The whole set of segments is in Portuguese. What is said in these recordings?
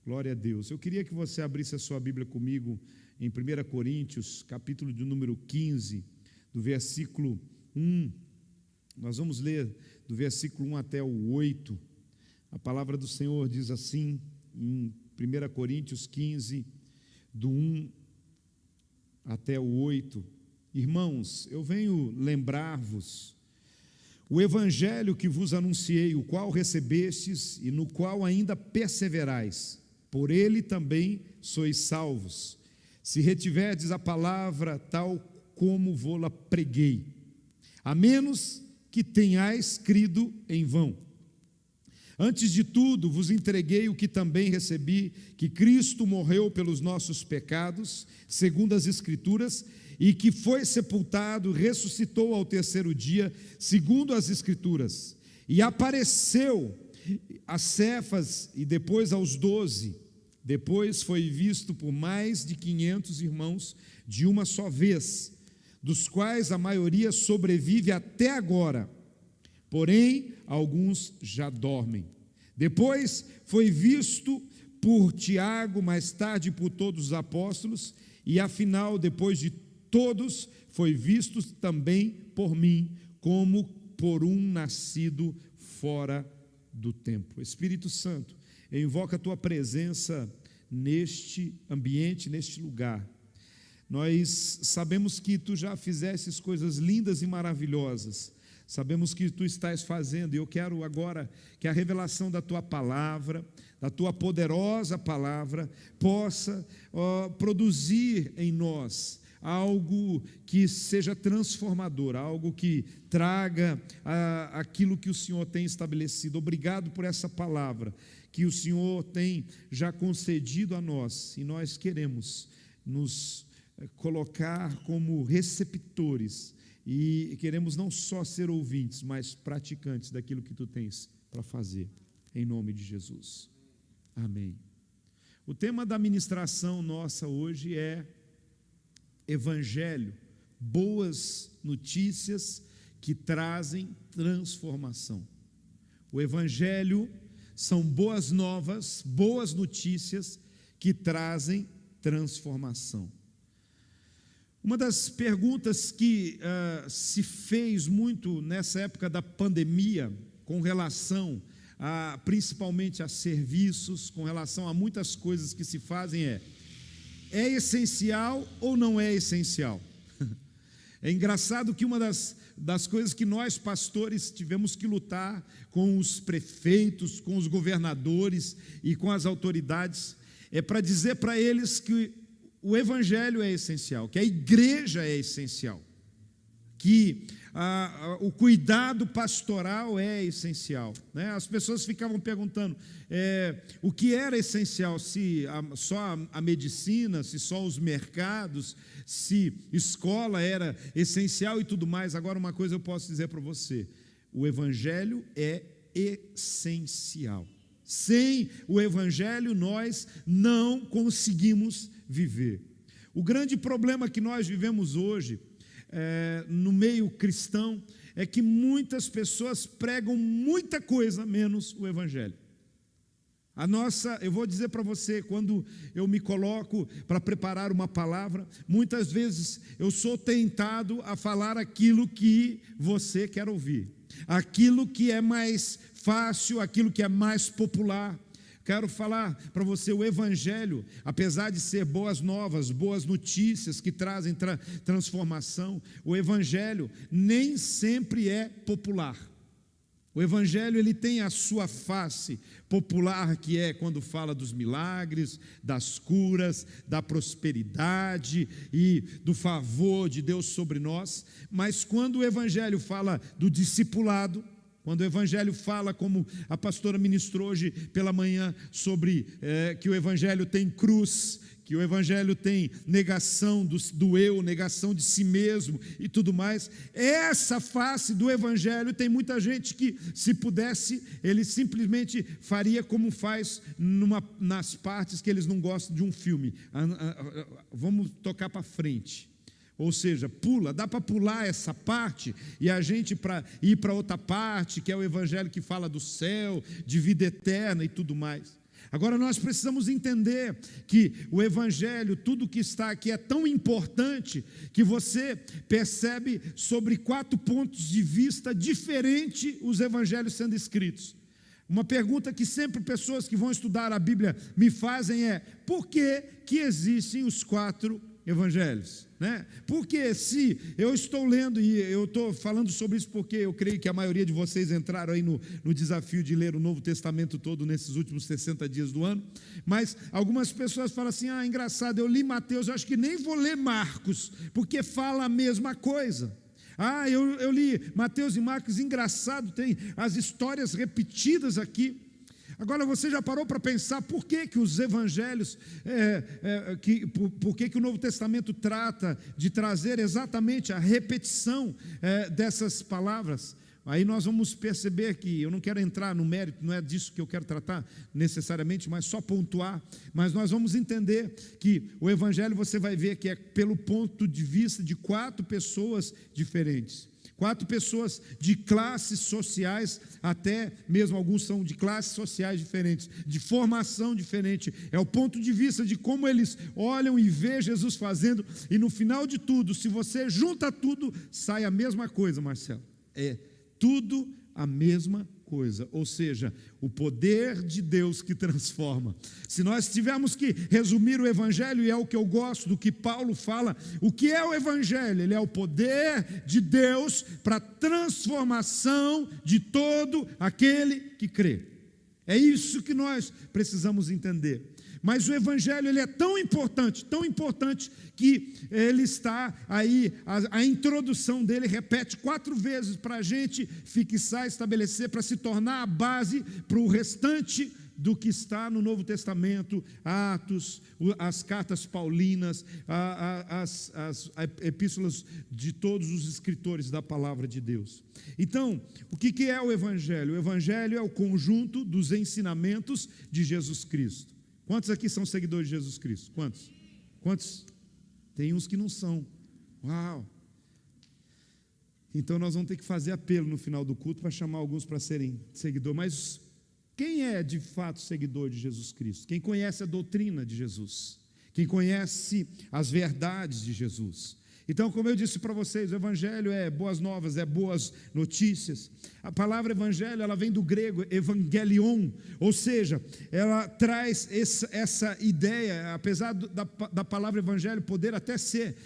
Glória a Deus. Eu queria que você abrisse a sua Bíblia comigo em 1 Coríntios, capítulo de número 15, do versículo 1. Nós vamos ler do versículo 1 até o 8. A palavra do Senhor diz assim, em 1 Coríntios 15, do 1 até o 8. Irmãos, eu venho lembrar-vos o evangelho que vos anunciei, o qual recebestes e no qual ainda perseverais. Por ele também sois salvos, se retiverdes a palavra tal como vô-la preguei, a menos que tenhais crido em vão. Antes de tudo, vos entreguei o que também recebi, que Cristo morreu pelos nossos pecados, segundo as Escrituras, e que foi sepultado, ressuscitou ao terceiro dia, segundo as Escrituras, e apareceu a Cefas e depois aos 12. Depois foi visto por mais de 500 irmãos de uma só vez, dos quais a maioria sobrevive até agora, porém alguns já dormem. Depois foi visto por Tiago, mais tarde por todos os apóstolos, e afinal, depois de todos, foi visto também por mim, como por um nascido fora do tempo. Espírito Santo, eu invoco a Tua presença neste ambiente, neste lugar. Nós sabemos que Tu já fizestes coisas lindas e maravilhosas, sabemos que Tu estás fazendo, e eu quero agora que a revelação da Tua palavra, da Tua poderosa palavra, possa produzir em nós algo que seja transformador, algo que traga aquilo que o Senhor tem estabelecido. Obrigado por essa palavra que o Senhor tem já concedido a nós, e nós queremos nos colocar como receptores, e queremos não só ser ouvintes, mas praticantes daquilo que Tu tens para fazer, em nome de Jesus. Amém. O tema da ministração nossa hoje é Evangelho, boas notícias que trazem transformação. O Evangelho são boas novas, boas notícias que trazem transformação. Uma das perguntas que se fez muito nessa época da pandemia, com relação principalmente a serviços, com relação a muitas coisas que se fazem é essencial ou não é essencial? É engraçado que uma das coisas que nós pastores tivemos que lutar com os prefeitos, com os governadores e com as autoridades, é para dizer para eles que o evangelho é essencial, que a igreja é essencial, que o cuidado pastoral é essencial, né? As pessoas ficavam perguntando o que era essencial, se só a medicina, se só os mercados, se escola era essencial e tudo mais. Agora, uma coisa eu posso dizer para você: o evangelho é essencial. Sem o evangelho nós não conseguimos viver. O grande problema que nós vivemos hoje no meio cristão é que muitas pessoas pregam muita coisa menos o evangelho. Eu vou dizer para você, quando eu me coloco para preparar uma palavra, muitas vezes eu sou tentado a falar aquilo que você quer ouvir, aquilo que é mais fácil, aquilo que é mais popular. Quero falar para você, o evangelho, apesar de ser boas novas, boas notícias que trazem transformação, o evangelho nem sempre é popular. O evangelho, ele tem a sua face popular, que é quando fala dos milagres, das curas, da prosperidade e do favor de Deus sobre nós. Mas quando o evangelho fala do discipulado, quando o evangelho fala, como a pastora ministrou hoje pela manhã, sobre que o evangelho tem cruz, que o evangelho tem negação do eu, negação de si mesmo e tudo mais, essa face do evangelho tem muita gente que, se pudesse, ele simplesmente faria como faz nas partes que eles não gostam de um filme. Vamos tocar para frente. Ou seja, dá para pular essa parte e a gente ir para outra parte, que é o evangelho que fala do céu, de vida eterna e tudo mais. Agora nós precisamos entender que o Evangelho, tudo que está aqui é tão importante que você percebe sobre 4 pontos de vista diferentes os Evangelhos sendo escritos. Uma pergunta que sempre pessoas que vão estudar a Bíblia me fazem é: por que existem os 4 Evangelhos? Porque se eu estou lendo, e eu estou falando sobre isso porque eu creio que a maioria de vocês entraram aí no desafio de ler o Novo Testamento todo nesses últimos 60 dias do ano, mas algumas pessoas falam assim: engraçado, eu li Mateus, eu acho que nem vou ler Marcos, porque fala a mesma coisa. Eu li Mateus e Marcos, engraçado, tem as histórias repetidas aqui. Agora, você já parou para pensar por que os evangelhos, por que o Novo Testamento trata de trazer exatamente a repetição dessas palavras? Aí nós vamos perceber que, eu não quero entrar no mérito, não é disso que eu quero tratar necessariamente, mas só pontuar, mas nós vamos entender que o Evangelho, você vai ver que é pelo ponto de vista de 4 pessoas diferentes, 4 pessoas de classes sociais, até mesmo alguns são de classes sociais diferentes, de formação diferente, é o ponto de vista de como eles olham e vê Jesus fazendo, e no final de tudo, se você junta tudo, sai a mesma coisa, Marcelo, tudo a mesma coisa, ou seja, o poder de Deus que transforma. Se nós tivermos que resumir o Evangelho, e é o que eu gosto do que Paulo fala, o que é o Evangelho? Ele é o poder de Deus para a transformação de todo aquele que crê. É isso que nós precisamos entender. Mas o Evangelho, ele é tão importante que ele está aí, a introdução dele repete 4 vezes para a gente fixar, estabelecer, para se tornar a base para o restante do que está no Novo Testamento, Atos, as cartas paulinas, as epístolas de todos os escritores da palavra de Deus. Então, o que é o Evangelho? O Evangelho é o conjunto dos ensinamentos de Jesus Cristo. Quantos aqui são seguidores de Jesus Cristo? Quantos? Tem uns que não são. Uau! Então nós vamos ter que fazer apelo no final do culto para chamar alguns para serem seguidores. Mas quem é de fato seguidor de Jesus Cristo? Quem conhece a doutrina de Jesus? Quem conhece as verdades de Jesus? Então, como eu disse para vocês, o Evangelho é boas novas, é boas notícias. A palavra Evangelho, ela vem do grego evangelion, ou seja, ela traz essa ideia, apesar da palavra Evangelho poder até ser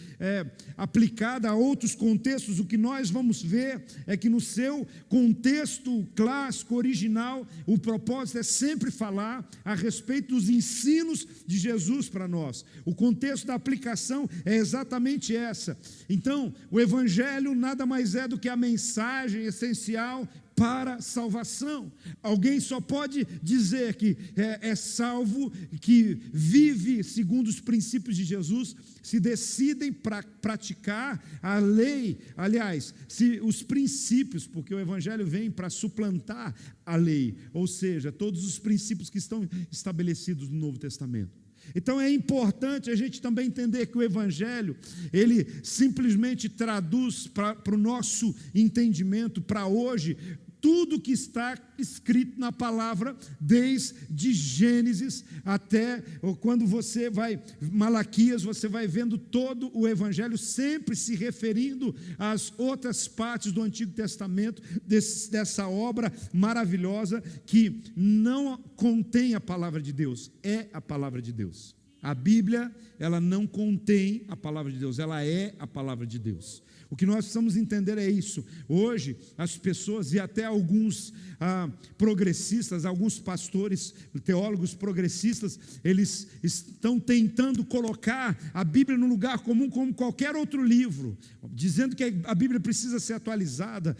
aplicada a outros contextos, o que nós vamos ver é que no seu contexto clássico, original, o propósito é sempre falar a respeito dos ensinos de Jesus para nós. O contexto da aplicação é exatamente essa. Então, o Evangelho nada mais é do que a mensagem essencial para salvação. Alguém só pode dizer que é salvo, que vive segundo os princípios de Jesus, se decidem para praticar a lei, aliás, se os princípios, porque o Evangelho vem para suplantar a lei, ou seja, todos os princípios que estão estabelecidos no Novo Testamento. Então é importante a gente também entender que o Evangelho, ele simplesmente traduz para o nosso entendimento, para hoje, tudo que está escrito na palavra, desde Gênesis até quando você vai, Malaquias, você vai vendo todo o Evangelho sempre se referindo às outras partes do Antigo Testamento, dessa obra maravilhosa que não contém a palavra de Deus, é a palavra de Deus. A Bíblia, ela não contém a palavra de Deus, ela é a palavra de Deus. O que nós precisamos entender é isso. Hoje, as pessoas e até alguns progressistas, alguns pastores, teólogos progressistas, eles estão tentando colocar a Bíblia no lugar comum como qualquer outro livro, dizendo que a Bíblia precisa ser atualizada.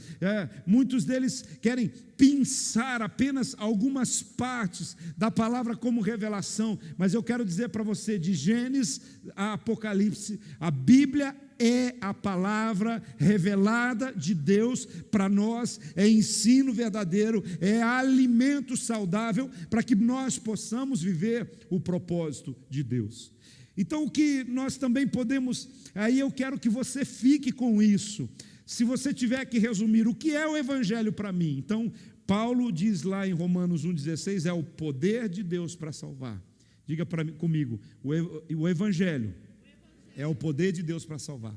Muitos deles querem pinçar apenas algumas partes da palavra como revelação, mas eu quero dizer para você, de Gênesis a Apocalipse, a Bíblia é a palavra revelada de Deus para nós, é ensino verdadeiro, é alimento saudável para que nós possamos viver o propósito de Deus. Então o que nós também podemos, aí eu quero que você fique com isso. Se você tiver que resumir o que é o Evangelho para mim, então Paulo diz lá em Romanos 1,16, é o poder de Deus para salvar. Diga comigo, o Evangelho é o poder de Deus para salvar.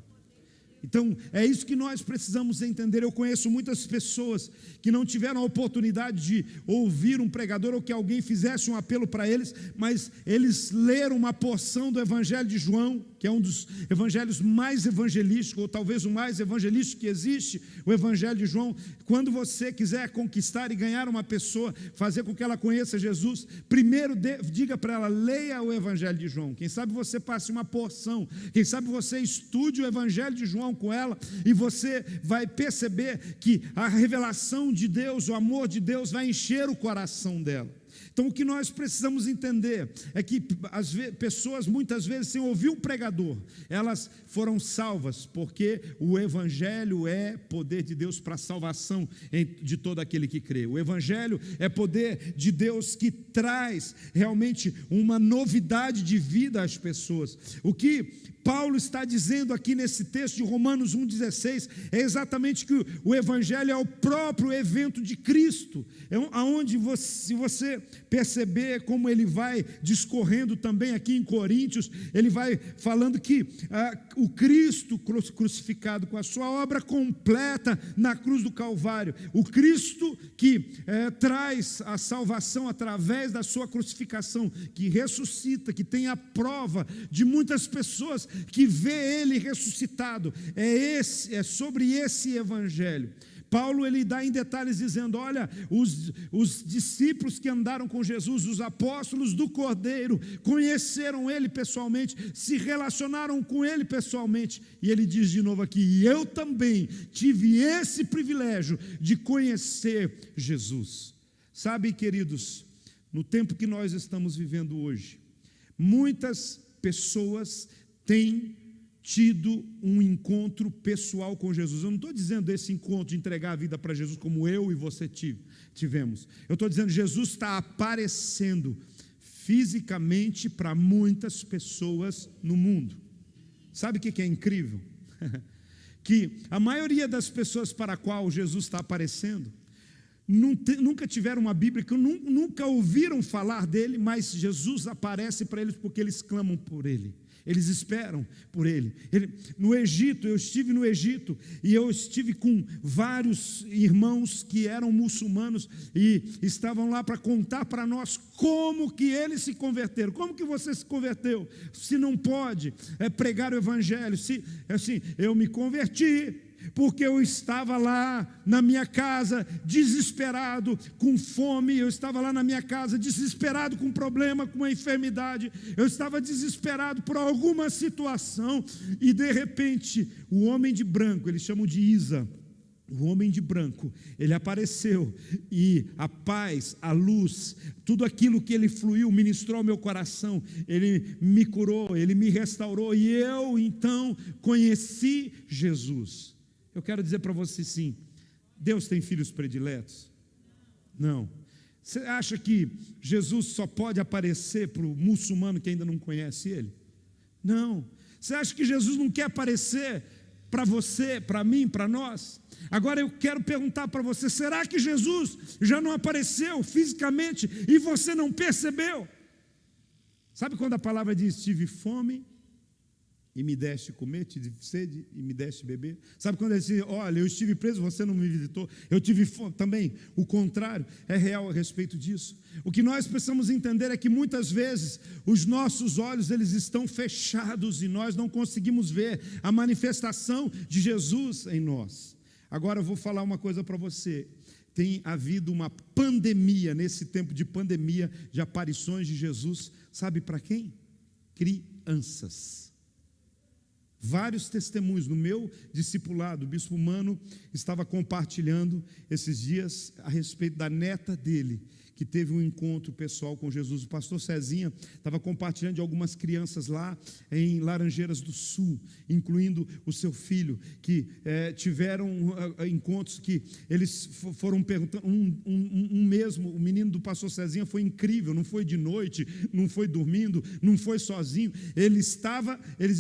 Então, é isso que nós precisamos entender. Eu conheço muitas pessoas que não tiveram a oportunidade de ouvir um pregador ou que alguém fizesse um apelo para eles, mas eles leram uma porção do Evangelho de João, que é um dos evangelhos mais evangelísticos, ou talvez o mais evangelístico que existe, o Evangelho de João. Quando você quiser conquistar e ganhar uma pessoa, fazer com que ela conheça Jesus, primeiro diga para ela, leia o Evangelho de João. Quem sabe você passe uma porção, quem sabe você estude o Evangelho de João com ela, e você vai perceber que a revelação de Deus, o amor de Deus vai encher o coração dela. Então o que nós precisamos entender é que as pessoas muitas vezes, sem ouvir um pregador, elas foram salvas, porque o Evangelho é poder de Deus para a salvação de todo aquele que crê. O Evangelho é poder de Deus que traz realmente uma novidade de vida às pessoas. O que Paulo está dizendo aqui nesse texto de Romanos 1,16 é exatamente que o Evangelho é o próprio evento de Cristo, aonde se você perceber como ele vai discorrendo também aqui em Coríntios, ele vai falando que o Cristo crucificado com a sua obra completa na cruz do Calvário, o Cristo que traz a salvação através da sua crucificação, que ressuscita, que tem a prova de muitas pessoas que vê ele ressuscitado, é sobre esse Evangelho. Paulo ele dá em detalhes dizendo, olha, os discípulos que andaram com Jesus, os apóstolos do Cordeiro, conheceram ele pessoalmente, se relacionaram com ele pessoalmente, e ele diz de novo aqui, e eu também tive esse privilégio de conhecer Jesus. Sabe, queridos, no tempo que nós estamos vivendo hoje, muitas pessoas têm tido um encontro pessoal com Jesus. Eu não estou dizendo esse encontro de entregar a vida para Jesus como eu e você tivemos. Eu estou dizendo Jesus está aparecendo fisicamente para muitas pessoas no mundo. Sabe o que é incrível? Que a maioria das pessoas para a qual Jesus está aparecendo nunca tiveram uma Bíblia, que nunca ouviram falar dele, mas Jesus aparece para eles porque eles clamam por ele. Eles esperam por ele. No Egito, eu estive no Egito e eu estive com vários irmãos que eram muçulmanos e estavam lá para contar para nós como que eles se converteram. Como que você se converteu? Se não pode pregar o Evangelho. Eu me converti porque eu estava lá na minha casa desesperado, com fome, eu estava lá na minha casa desesperado com um problema, com uma enfermidade, eu estava desesperado por alguma situação, e de repente, o homem de branco, eles chamam de Isa, o homem de branco, ele apareceu, e a paz, a luz, tudo aquilo que ele fluiu, ministrou ao meu coração, ele me curou, ele me restaurou, e eu então conheci Jesus. Eu quero dizer para você sim, Deus tem filhos prediletos? Não. Você acha que Jesus só pode aparecer para o muçulmano que ainda não conhece ele? Não. Você acha que Jesus não quer aparecer para você, para mim, para nós? Agora eu quero perguntar para você, será que Jesus já não apareceu fisicamente e você não percebeu? Sabe quando a palavra diz, tive fome e me deste comer, tive sede e me deste beber? Sabe quando ele diz, olha, eu estive preso, você não me visitou, eu tive fome? Também, o contrário é real a respeito disso. O que nós precisamos entender é que muitas vezes os nossos olhos eles estão fechados e nós não conseguimos ver a manifestação de Jesus em nós. Agora eu vou falar uma coisa para você. Tem havido uma pandemia, nesse tempo de pandemia, de aparições de Jesus, sabe para quem? Crianças. Vários testemunhos. No meu discipulado, o bispo Mano estava compartilhando esses dias a respeito da neta dele, que teve um encontro pessoal com Jesus. O pastor Cezinha estava compartilhando de algumas crianças lá em Laranjeiras do Sul, incluindo o seu filho, que tiveram encontros que eles foram perguntando, mesmo, o menino do pastor Cezinha foi incrível, não foi de noite, não foi dormindo, não foi sozinho, eles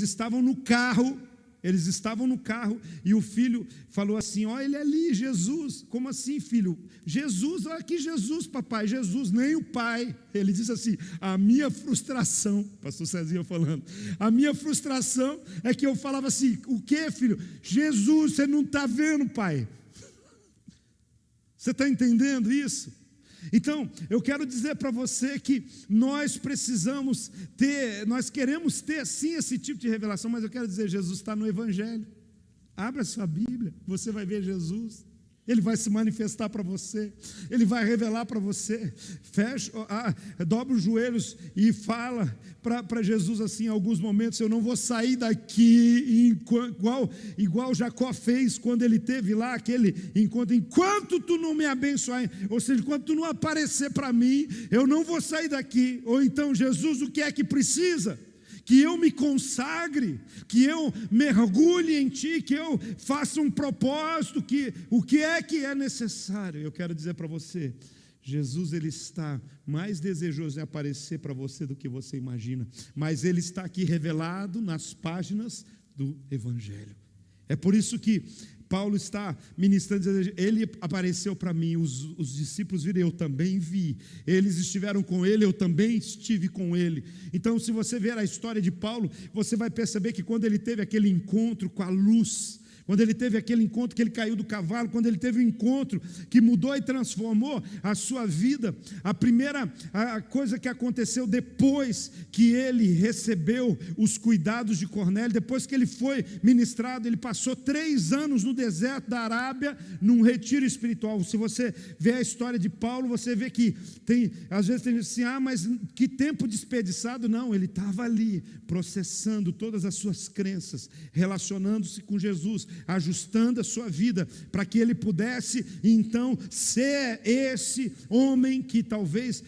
estavam no carro, Eles estavam no carro e o filho falou assim: olha ele ali, Jesus. Como assim, filho? Jesus, olha aqui Jesus, papai, Jesus, nem o pai. Ele disse assim: a minha frustração, pastor Cezinha falando, a minha frustração é que eu falava assim: o que, filho? Jesus, você não está vendo, pai? Você está entendendo isso? Então, eu quero dizer para você que nós precisamos ter, nós queremos ter sim esse tipo de revelação, mas eu quero dizer, Jesus está no Evangelho. Abra a sua Bíblia, você vai ver Jesus. Ele vai se manifestar para você, Ele vai revelar para você. Fecha, dobra os joelhos e fala para Jesus assim, em alguns momentos: eu não vou sair daqui, igual Jacó fez quando ele teve lá aquele encontro, enquanto tu não me abençoar, ou seja, enquanto tu não aparecer para mim, eu não vou sair daqui. Ou então, Jesus, o que é que precisa? Que eu me consagre, que eu mergulhe em Ti, que eu faça um propósito, o que é necessário. Eu quero dizer para você, Jesus, Ele está mais desejoso em aparecer para você do que você imagina, mas Ele está aqui revelado nas páginas do Evangelho. É por isso que Paulo está ministrando, dizendo: ele apareceu para mim, os discípulos viram, eu também vi, eles estiveram com ele, eu também estive com ele. Então, se você ver a história de Paulo, você vai perceber que quando ele teve aquele encontro com a luz, quando ele teve aquele encontro que ele caiu do cavalo, quando ele teve um encontro que mudou e transformou a sua vida, a primeira coisa que aconteceu depois que ele recebeu os cuidados de Cornélio, depois que ele foi ministrado, ele passou 3 anos no deserto da Arábia, num retiro espiritual. Se você vê a história de Paulo, você vê que às vezes tem gente assim: mas que tempo desperdiçado. Não, ele estava ali, processando todas as suas crenças, relacionando-se com Jesus, ajustando a sua vida, para que ele pudesse então ser esse homem que talvez,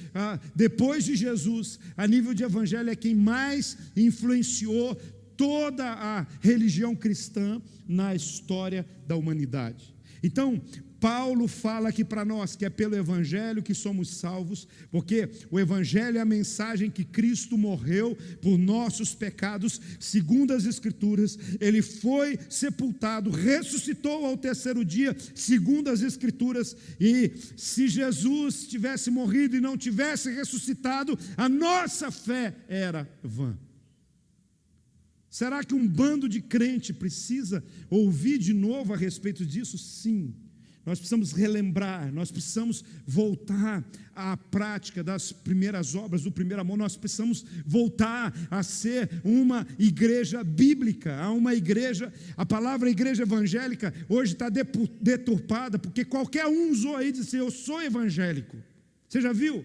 depois de Jesus, a nível de evangelho, é quem mais influenciou toda a religião cristã na história da humanidade. Então, Paulo fala aqui para nós que é pelo Evangelho que somos salvos, porque o Evangelho é a mensagem que Cristo morreu por nossos pecados, segundo as Escrituras. Ele foi sepultado, ressuscitou ao 3º dia, segundo as Escrituras. E se Jesus tivesse morrido e não tivesse ressuscitado, a nossa fé era vã. Será que um bando de crente precisa ouvir de novo a respeito disso? Sim. Nós precisamos relembrar, nós precisamos voltar à prática das primeiras obras, do primeiro amor. Nós precisamos voltar a ser uma igreja bíblica, a uma igreja. A palavra igreja evangélica hoje está deturpada, porque qualquer um usou aí e disse: eu sou evangélico. Você já viu?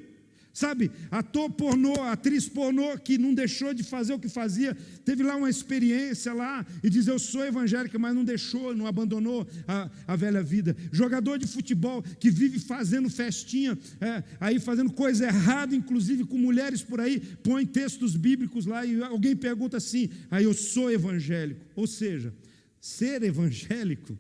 Sabe, ator pornô, atriz pornô que não deixou de fazer o que fazia, teve lá uma experiência lá e diz: eu sou evangélica, mas não deixou, não abandonou a velha vida. Jogador de futebol que vive fazendo festinha, aí fazendo coisa errada, inclusive com mulheres por aí, põe textos bíblicos lá e alguém pergunta assim: eu sou evangélico. Ou seja, ser evangélico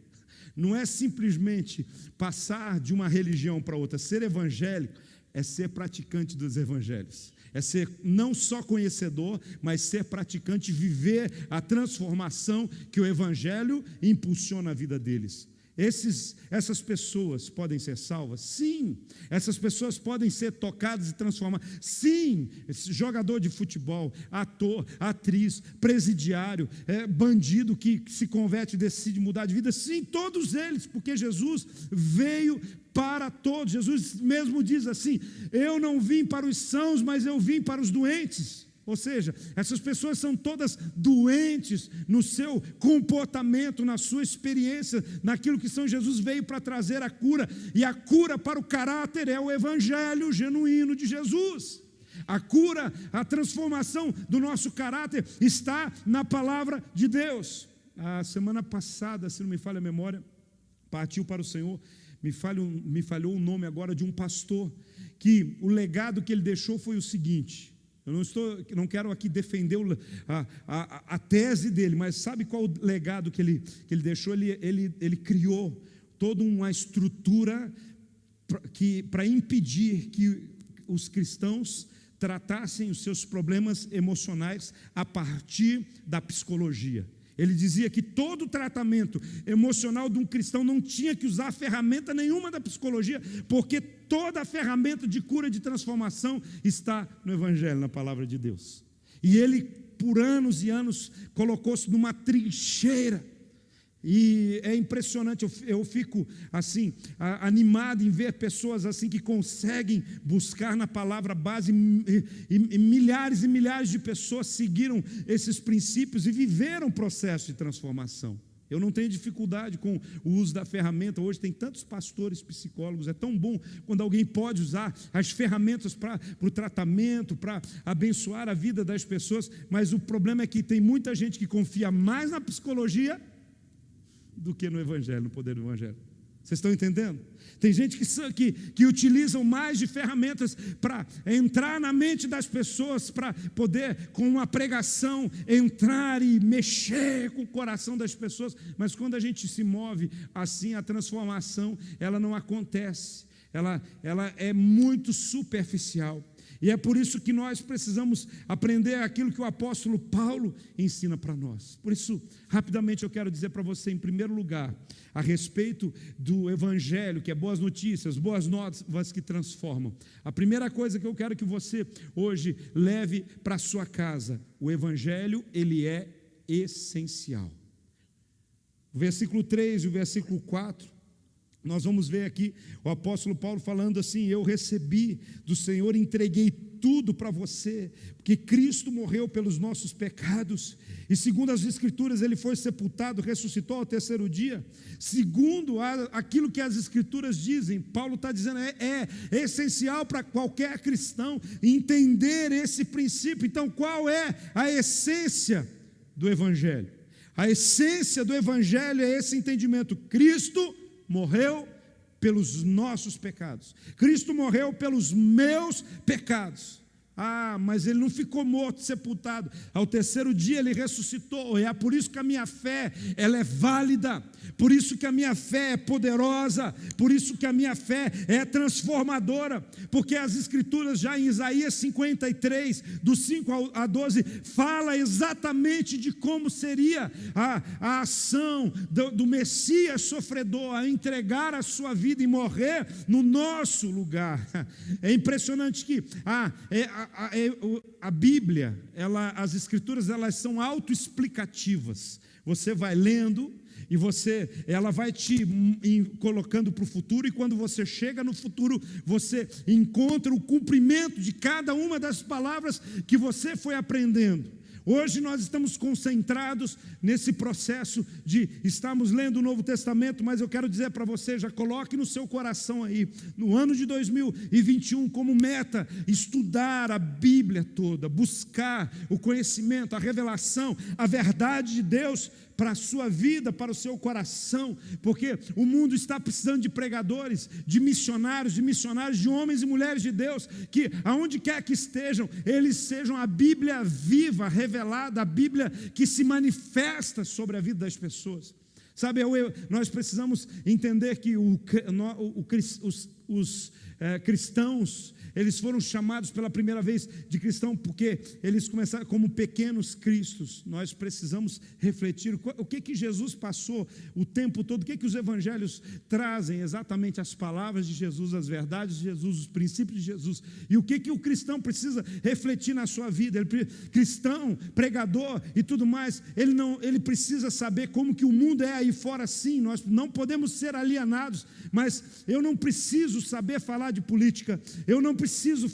não é simplesmente passar de uma religião para outra. Ser evangélico é ser praticante dos evangelhos, é ser não só conhecedor, mas ser praticante, viver a transformação que o evangelho impulsiona a vida deles. Essas pessoas podem ser salvas? Sim. Essas pessoas podem ser tocadas e transformadas? Sim. Esse jogador de futebol, ator, atriz, presidiário, bandido que se converte e decide mudar de vida? Sim, todos eles, porque Jesus veio para todos. Jesus mesmo diz assim: eu não vim para os sãos, mas eu vim para os doentes. Ou seja, essas pessoas são todas doentes no seu comportamento, na sua experiência, naquilo que Jesus veio para trazer a cura. E a cura para o caráter é o evangelho genuíno de Jesus. A cura, a transformação do nosso caráter está na palavra de Deus. A semana passada, se não me falha a memória, partiu para o Senhor. Me falhou o nome agora de um pastor, que o legado que ele deixou foi o seguinte. Eu não quero aqui defender a tese dele, mas sabe qual o legado que ele deixou? Ele criou toda uma estrutura para impedir que os cristãos tratassem os seus problemas emocionais a partir da psicologia. Ele dizia que todo tratamento emocional de um cristão não tinha que usar ferramenta nenhuma da psicologia, porque toda a ferramenta de cura, de transformação está no Evangelho, na palavra de Deus. E ele, por anos e anos, colocou-se numa trincheira. E é impressionante, eu fico assim, animado em ver pessoas assim que conseguem buscar na palavra base, e milhares e milhares de pessoas seguiram esses princípios e viveram o processo de transformação. Eu não tenho dificuldade com o uso da ferramenta. Hoje tem tantos pastores, psicólogos, é tão bom quando alguém pode usar as ferramentas para o tratamento, para abençoar a vida das pessoas, mas o problema é que tem muita gente que confia mais na psicologia do que no Evangelho, no poder do Evangelho. Vocês estão entendendo? Tem gente que utilizam mais de ferramentas para entrar na mente das pessoas, para poder, com uma pregação, entrar e mexer com o coração das pessoas, mas quando a gente se move assim, a transformação, ela não acontece, ela é muito superficial. E é por isso que nós precisamos aprender aquilo que o apóstolo Paulo ensina para nós. Por isso, rapidamente eu quero dizer para você, em primeiro lugar, a respeito do Evangelho, que é boas notícias, boas novas que transformam. A primeira coisa que eu quero que você hoje leve para a sua casa, o Evangelho, ele é essencial. O versículo 3 e o versículo 4, nós vamos ver aqui o apóstolo Paulo falando assim: eu recebi do Senhor, entreguei tudo para você, porque Cristo morreu pelos nossos pecados, e segundo as Escrituras ele foi sepultado, ressuscitou ao terceiro dia, segundo aquilo que as Escrituras dizem. Paulo está dizendo, é essencial para qualquer cristão entender esse princípio. Então qual é a essência do Evangelho? A essência do Evangelho é esse entendimento: Cristo morreu pelos nossos pecados. Cristo morreu pelos meus pecados. Mas ele não ficou morto, sepultado. Ao terceiro dia ele ressuscitou. E é por isso que a minha fé, ela é válida. Por isso que a minha fé é poderosa. Por isso que a minha fé é transformadora. Porque as Escrituras, já em Isaías 53, do 5 a 12, fala exatamente de como seria a ação do Messias sofredor, a entregar a sua vida e morrer no nosso lugar. É impressionante que a Bíblia, as Escrituras, elas são autoexplicativas. Você vai lendo e ela vai te colocando para o futuro, e quando você chega no futuro, você encontra o cumprimento de cada uma das palavras que você foi aprendendo. Hoje nós estamos concentrados nesse processo de estarmos lendo o Novo Testamento, mas eu quero dizer para você, já coloque no seu coração aí, no ano de 2021, como meta, estudar a Bíblia toda, buscar o conhecimento, a revelação, a verdade de Deus para a sua vida, para o seu coração, porque o mundo está precisando de pregadores, de missionários, de homens e mulheres de Deus, que aonde quer que estejam, eles sejam a Bíblia viva, revelada, a Bíblia que se manifesta sobre a vida das pessoas. Sabe, nós precisamos entender que os cristãos, eles foram chamados pela primeira vez de cristão porque eles começaram como pequenos cristos. Nós precisamos refletir o que Jesus passou o tempo todo, o que os evangelhos trazem exatamente, as palavras de Jesus, as verdades de Jesus, os princípios de Jesus, e o que o cristão precisa refletir na sua vida. Cristão, pregador e tudo mais, ele precisa saber como que o mundo é aí fora. Sim, nós não podemos ser alienados, mas eu não preciso saber falar de política, eu não preciso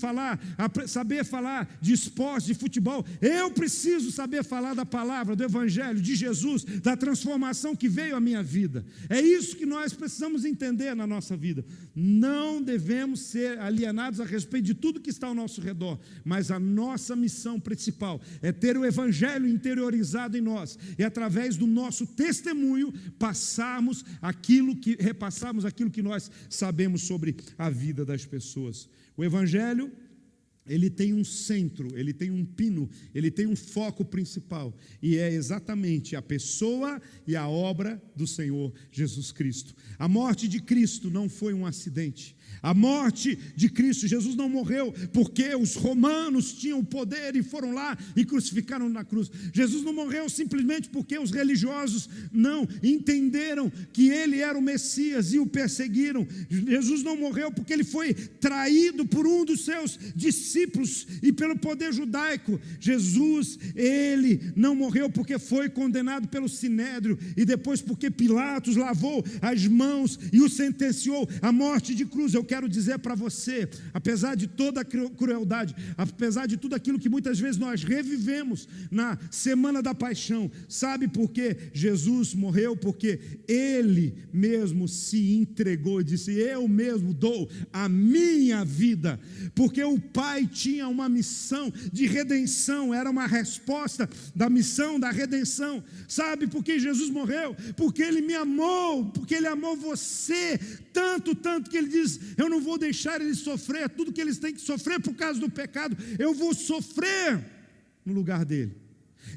saber falar de esporte, de futebol, eu preciso saber falar da palavra, do Evangelho, de Jesus, da transformação que veio à minha vida. É isso que nós precisamos entender na nossa vida. Não devemos ser alienados a respeito de tudo que está ao nosso redor, mas a nossa missão principal é ter o Evangelho interiorizado em nós, e através do nosso testemunho repassarmos aquilo que nós sabemos sobre a vida das pessoas. O Evangelho, ele tem um centro, ele tem um pino, ele tem um foco principal, e é exatamente a pessoa e a obra do Senhor Jesus Cristo. A morte de Cristo não foi um acidente. A morte de Cristo, Jesus não morreu porque os romanos tinham o poder e foram lá e crucificaram na cruz. Jesus não morreu simplesmente porque os religiosos não entenderam que ele era o Messias e o perseguiram. Jesus não morreu porque ele foi traído por um dos seus discípulos e pelo poder judaico. Jesus, ele não morreu porque foi condenado pelo Sinédrio e depois porque Pilatos lavou as mãos e o sentenciou à morte de cruz. Eu quero dizer para você, apesar de toda a crueldade, apesar de tudo aquilo que muitas vezes nós revivemos na semana da paixão, sabe por quê? Jesus morreu porque ele mesmo se entregou e disse: eu mesmo dou a minha vida, porque o Pai tinha uma missão de redenção, era uma resposta da missão da redenção. Sabe por que Jesus morreu? Porque ele me amou, porque ele amou você tanto que ele diz: eu não vou deixar eles sofrer tudo que eles têm que sofrer por causa do pecado, eu vou sofrer no lugar dele.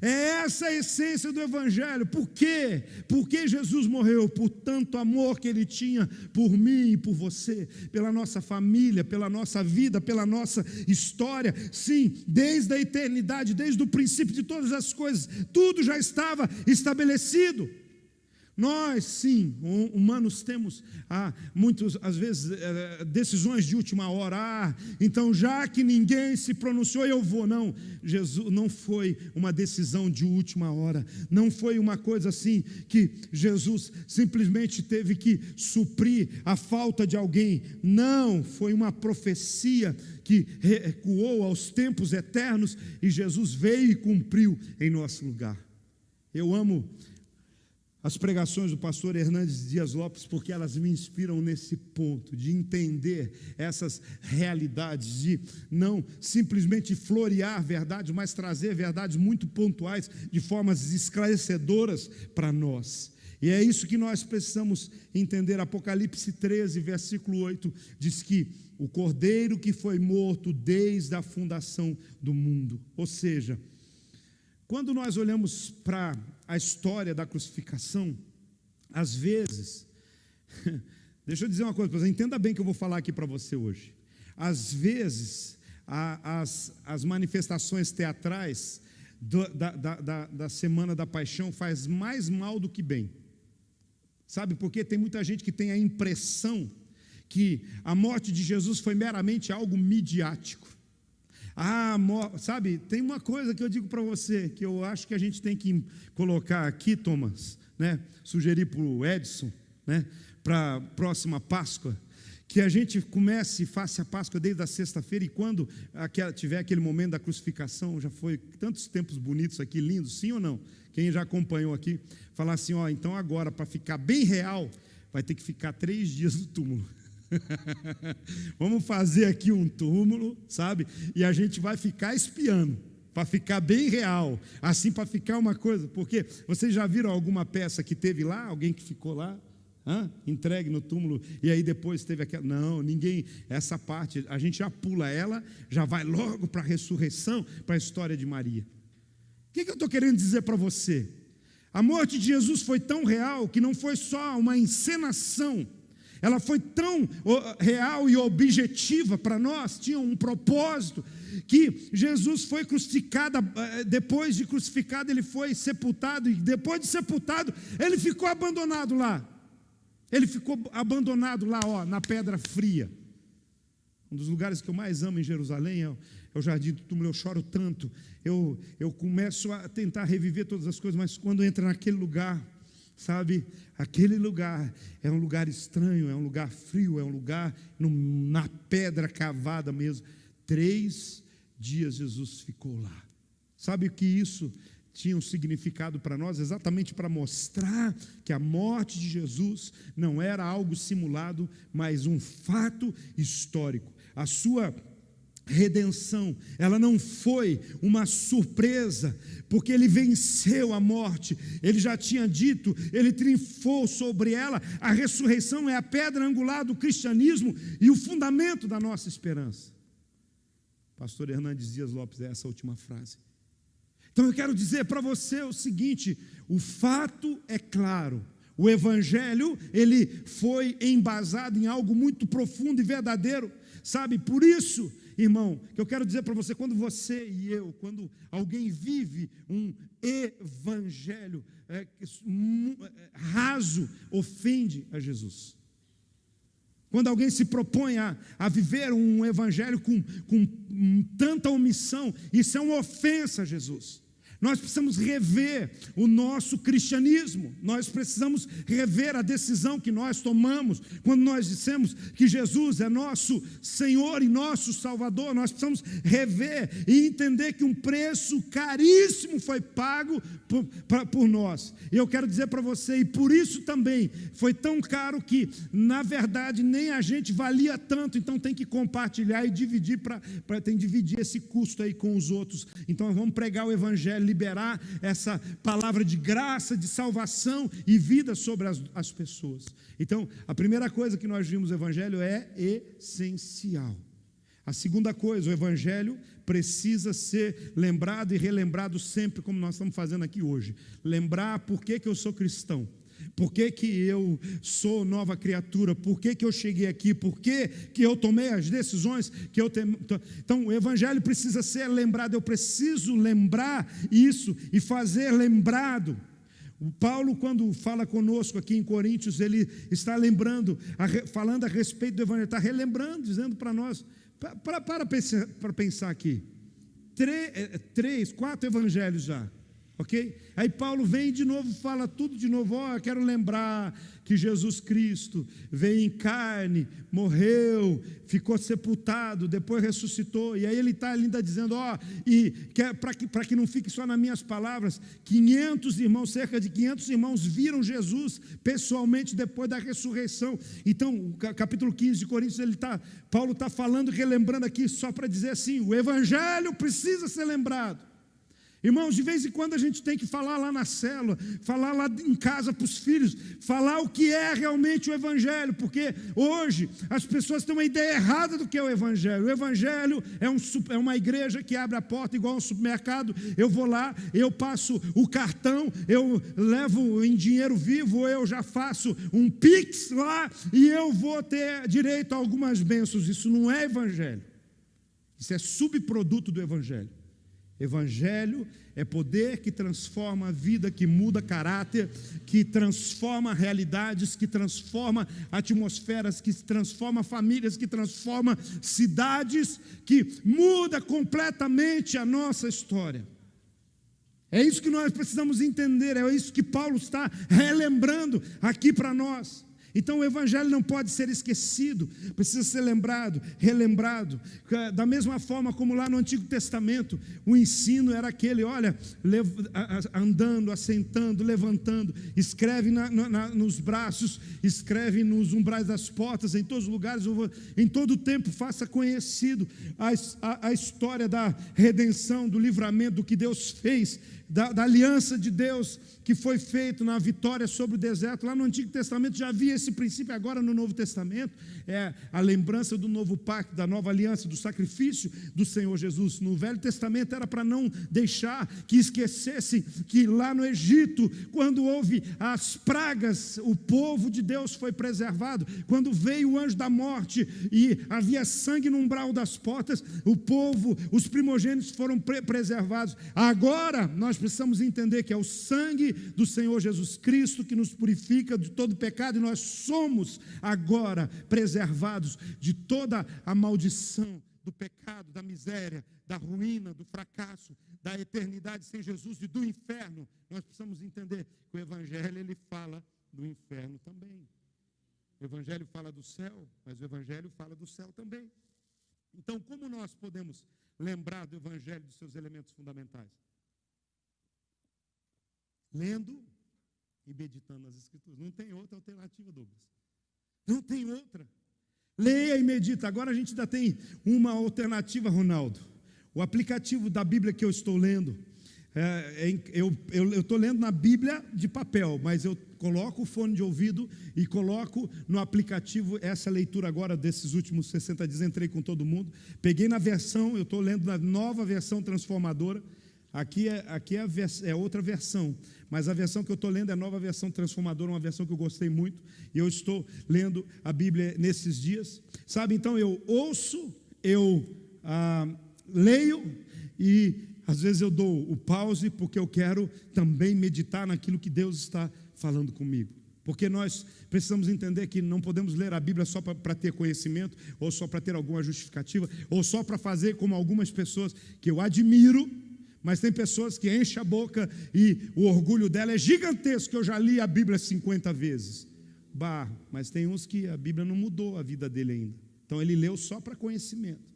É essa a essência do Evangelho. Por quê? Porque Jesus morreu por tanto amor que ele tinha por mim e por você, pela nossa família, pela nossa vida, pela nossa história. Sim, desde a eternidade, desde o princípio de todas as coisas, tudo já estava estabelecido. Nós, sim, humanos, temos às vezes, decisões de última hora. Então, já que ninguém se pronunciou, eu vou. Não, Jesus, não foi uma decisão de última hora. Não foi uma coisa assim que Jesus simplesmente teve que suprir a falta de alguém. Não, foi uma profecia que recuou aos tempos eternos e Jesus veio e cumpriu em nosso lugar. Eu amo as pregações do pastor Hernandes Dias Lopes, porque elas me inspiram nesse ponto, de entender essas realidades, de não simplesmente florear verdades, mas trazer verdades muito pontuais, de formas esclarecedoras para nós. E é isso que nós precisamos entender. Apocalipse 13, versículo 8, diz que o Cordeiro que foi morto desde a fundação do mundo. Ou seja, quando nós olhamos para a história da crucificação, às vezes, deixa eu dizer uma coisa para você, entenda bem o que eu vou falar aqui para você hoje. Às vezes, as manifestações teatrais da Semana da Paixão faz mais mal do que bem. Sabe por quê? Tem muita gente que tem a impressão que a morte de Jesus foi meramente algo midiático. Sabe, tem uma coisa que eu digo para você, que eu acho que a gente tem que colocar aqui, Thomas, né? Sugerir para o Edson, né? Para a próxima Páscoa, que a gente comece e faça a Páscoa desde a sexta-feira, e quando tiver aquele momento da crucificação, já foi tantos tempos bonitos aqui, lindos, sim ou não? Quem já acompanhou aqui, falar assim: então agora, para ficar bem real, vai ter que ficar 3 dias no túmulo. Vamos fazer aqui um túmulo, sabe? E a gente vai ficar espiando, para ficar bem real, assim, para ficar uma coisa. Porque vocês já viram alguma peça que teve lá, alguém que ficou lá, entregue no túmulo, e aí depois teve aquela... Não, ninguém, essa parte, a gente já pula ela, já vai logo para a ressurreição, para a história de Maria. O que eu estou querendo dizer para você? A morte de Jesus foi tão real, que não foi só uma encenação, ela foi tão real e objetiva para nós, tinha um propósito, que Jesus foi crucificado, depois de crucificado ele foi sepultado, e depois de sepultado ele ficou abandonado lá. Ele ficou abandonado lá, na pedra fria. Um dos lugares que eu mais amo em Jerusalém é o Jardim do Túmulo. Eu choro tanto, eu começo a tentar reviver todas as coisas, mas quando entra naquele lugar, sabe, aquele lugar é um lugar estranho, é um lugar frio, é um lugar na pedra cavada mesmo. 3 dias Jesus ficou lá. Sabe o que isso tinha um significado para nós? Exatamente para mostrar que a morte de Jesus não era algo simulado, mas um fato histórico. A sua redenção, ela não foi uma surpresa, porque ele venceu a morte, ele já tinha dito, ele triunfou sobre ela. A ressurreição é a pedra angular do cristianismo e o fundamento da nossa esperança. Pastor Hernandes Dias Lopes, é essa última frase. Então eu quero dizer para você o seguinte: o fato é claro, o Evangelho, ele foi embasado em algo muito profundo e verdadeiro, sabe? Por isso, irmão, que eu quero dizer para você, quando você e eu, quando alguém vive um Evangelho raso, ofende a Jesus. Quando alguém se propõe a viver um Evangelho com tanta omissão, isso é uma ofensa a Jesus. Nós precisamos rever o nosso cristianismo, nós precisamos rever a decisão que nós tomamos, quando nós dissemos que Jesus é nosso Senhor e nosso Salvador. Nós precisamos rever e entender que um preço caríssimo foi pago por nós. E eu quero dizer para você, e por isso também foi tão caro que, na verdade, nem a gente valia tanto, então tem que compartilhar e dividir, tem que dividir esse custo aí com os outros. Então vamos pregar o Evangelho, liberar essa palavra de graça, de salvação e vida sobre as pessoas. Então, a primeira coisa que nós vimos no Evangelho é essencial. A segunda coisa, o Evangelho precisa ser lembrado e relembrado sempre, como nós estamos fazendo aqui hoje. Lembrar por que eu sou cristão. Por que eu sou nova criatura? Por que eu cheguei aqui? Por que eu tomei as decisões que eu tenho? Então, o Evangelho precisa ser lembrado. Eu preciso lembrar isso e fazer lembrado. O Paulo, quando fala conosco aqui em Coríntios, ele está lembrando, falando a respeito do Evangelho, está relembrando, dizendo para nós, para pensar aqui, 4 evangelhos já. Ok? Aí Paulo vem de novo, fala tudo de novo. Eu quero lembrar que Jesus Cristo veio em carne, morreu, ficou sepultado, depois ressuscitou. E aí ele está ainda dizendo, para que não fique só nas minhas palavras, 500 irmãos, cerca de 500 irmãos viram Jesus pessoalmente depois da ressurreição. Então, capítulo 15 de Coríntios, Paulo está falando, relembrando aqui, só para dizer assim, o Evangelho precisa ser lembrado. Irmãos, de vez em quando a gente tem que falar lá na célula, falar lá em casa para os filhos, falar o que é realmente o Evangelho, porque hoje as pessoas têm uma ideia errada do que é o Evangelho. O Evangelho é uma igreja que abre a porta igual um supermercado. Eu vou lá, eu passo o cartão, eu levo em dinheiro vivo, ou eu já faço um Pix lá e eu vou ter direito a algumas bênçãos. Isso não é Evangelho, isso é subproduto do Evangelho. Evangelho é poder que transforma a vida, que muda caráter, que transforma realidades, que transforma atmosferas, que transforma famílias, que transforma cidades, que muda completamente a nossa história. É isso que nós precisamos entender, é isso que Paulo está relembrando aqui para nós. Então o Evangelho não pode ser esquecido, precisa ser lembrado, relembrado. Da mesma forma como lá no Antigo Testamento, o ensino era aquele, olha, andando, assentando, levantando, escreve nos braços, escreve nos umbrais das portas, em todos os lugares, em todo o tempo faça conhecido a história da redenção, do livramento, do que Deus fez, da aliança de Deus que foi feito na vitória sobre o deserto. Lá no Antigo Testamento já havia esse princípio. Agora no Novo Testamento é a lembrança do novo pacto, da nova aliança, do sacrifício do Senhor Jesus. No Velho Testamento era para não deixar que esquecessem que lá no Egito, quando houve as pragas, o povo de Deus foi preservado. Quando veio o anjo da morte e havia sangue no umbral das portas, o povo, os primogênitos foram preservados. Agora nós precisamos entender que é o sangue do Senhor Jesus Cristo que nos purifica de todo pecado, e nós somos agora preservados de toda a maldição do pecado, da miséria, da ruína, do fracasso, da eternidade sem Jesus e do inferno. Nós precisamos entender que o Evangelho ele fala do inferno também. O Evangelho fala do céu, mas o Evangelho fala do céu também. Então, como nós podemos lembrar do Evangelho dos seus elementos fundamentais? Lendo e meditando nas Escrituras. Não tem outra alternativa, Douglas. Não tem outra. Leia e medita. Agora a gente ainda tem uma alternativa, Ronaldo. O aplicativo da Bíblia que eu estou lendo, Eu estou lendo na Bíblia de papel, mas eu coloco o fone de ouvido e coloco no aplicativo essa leitura agora desses últimos 60 dias, entrei com todo mundo, peguei na versão, eu estou lendo na nova versão transformadora, aqui é outra versão, mas a versão que eu estou lendo é a nova versão transformadora, uma versão que eu gostei muito, e eu estou lendo a Bíblia nesses dias, sabe, então eu ouço, leio e às vezes eu dou o pause porque eu quero também meditar naquilo que Deus está falando comigo. Porque nós precisamos entender que não podemos ler a Bíblia só para ter conhecimento, ou só para ter alguma justificativa, ou só para fazer como algumas pessoas que eu admiro, mas tem pessoas que enchem a boca e o orgulho dela é gigantesco, eu já li a Bíblia 50 vezes. Mas tem uns que a Bíblia não mudou a vida dele ainda. Então ele leu só para conhecimento.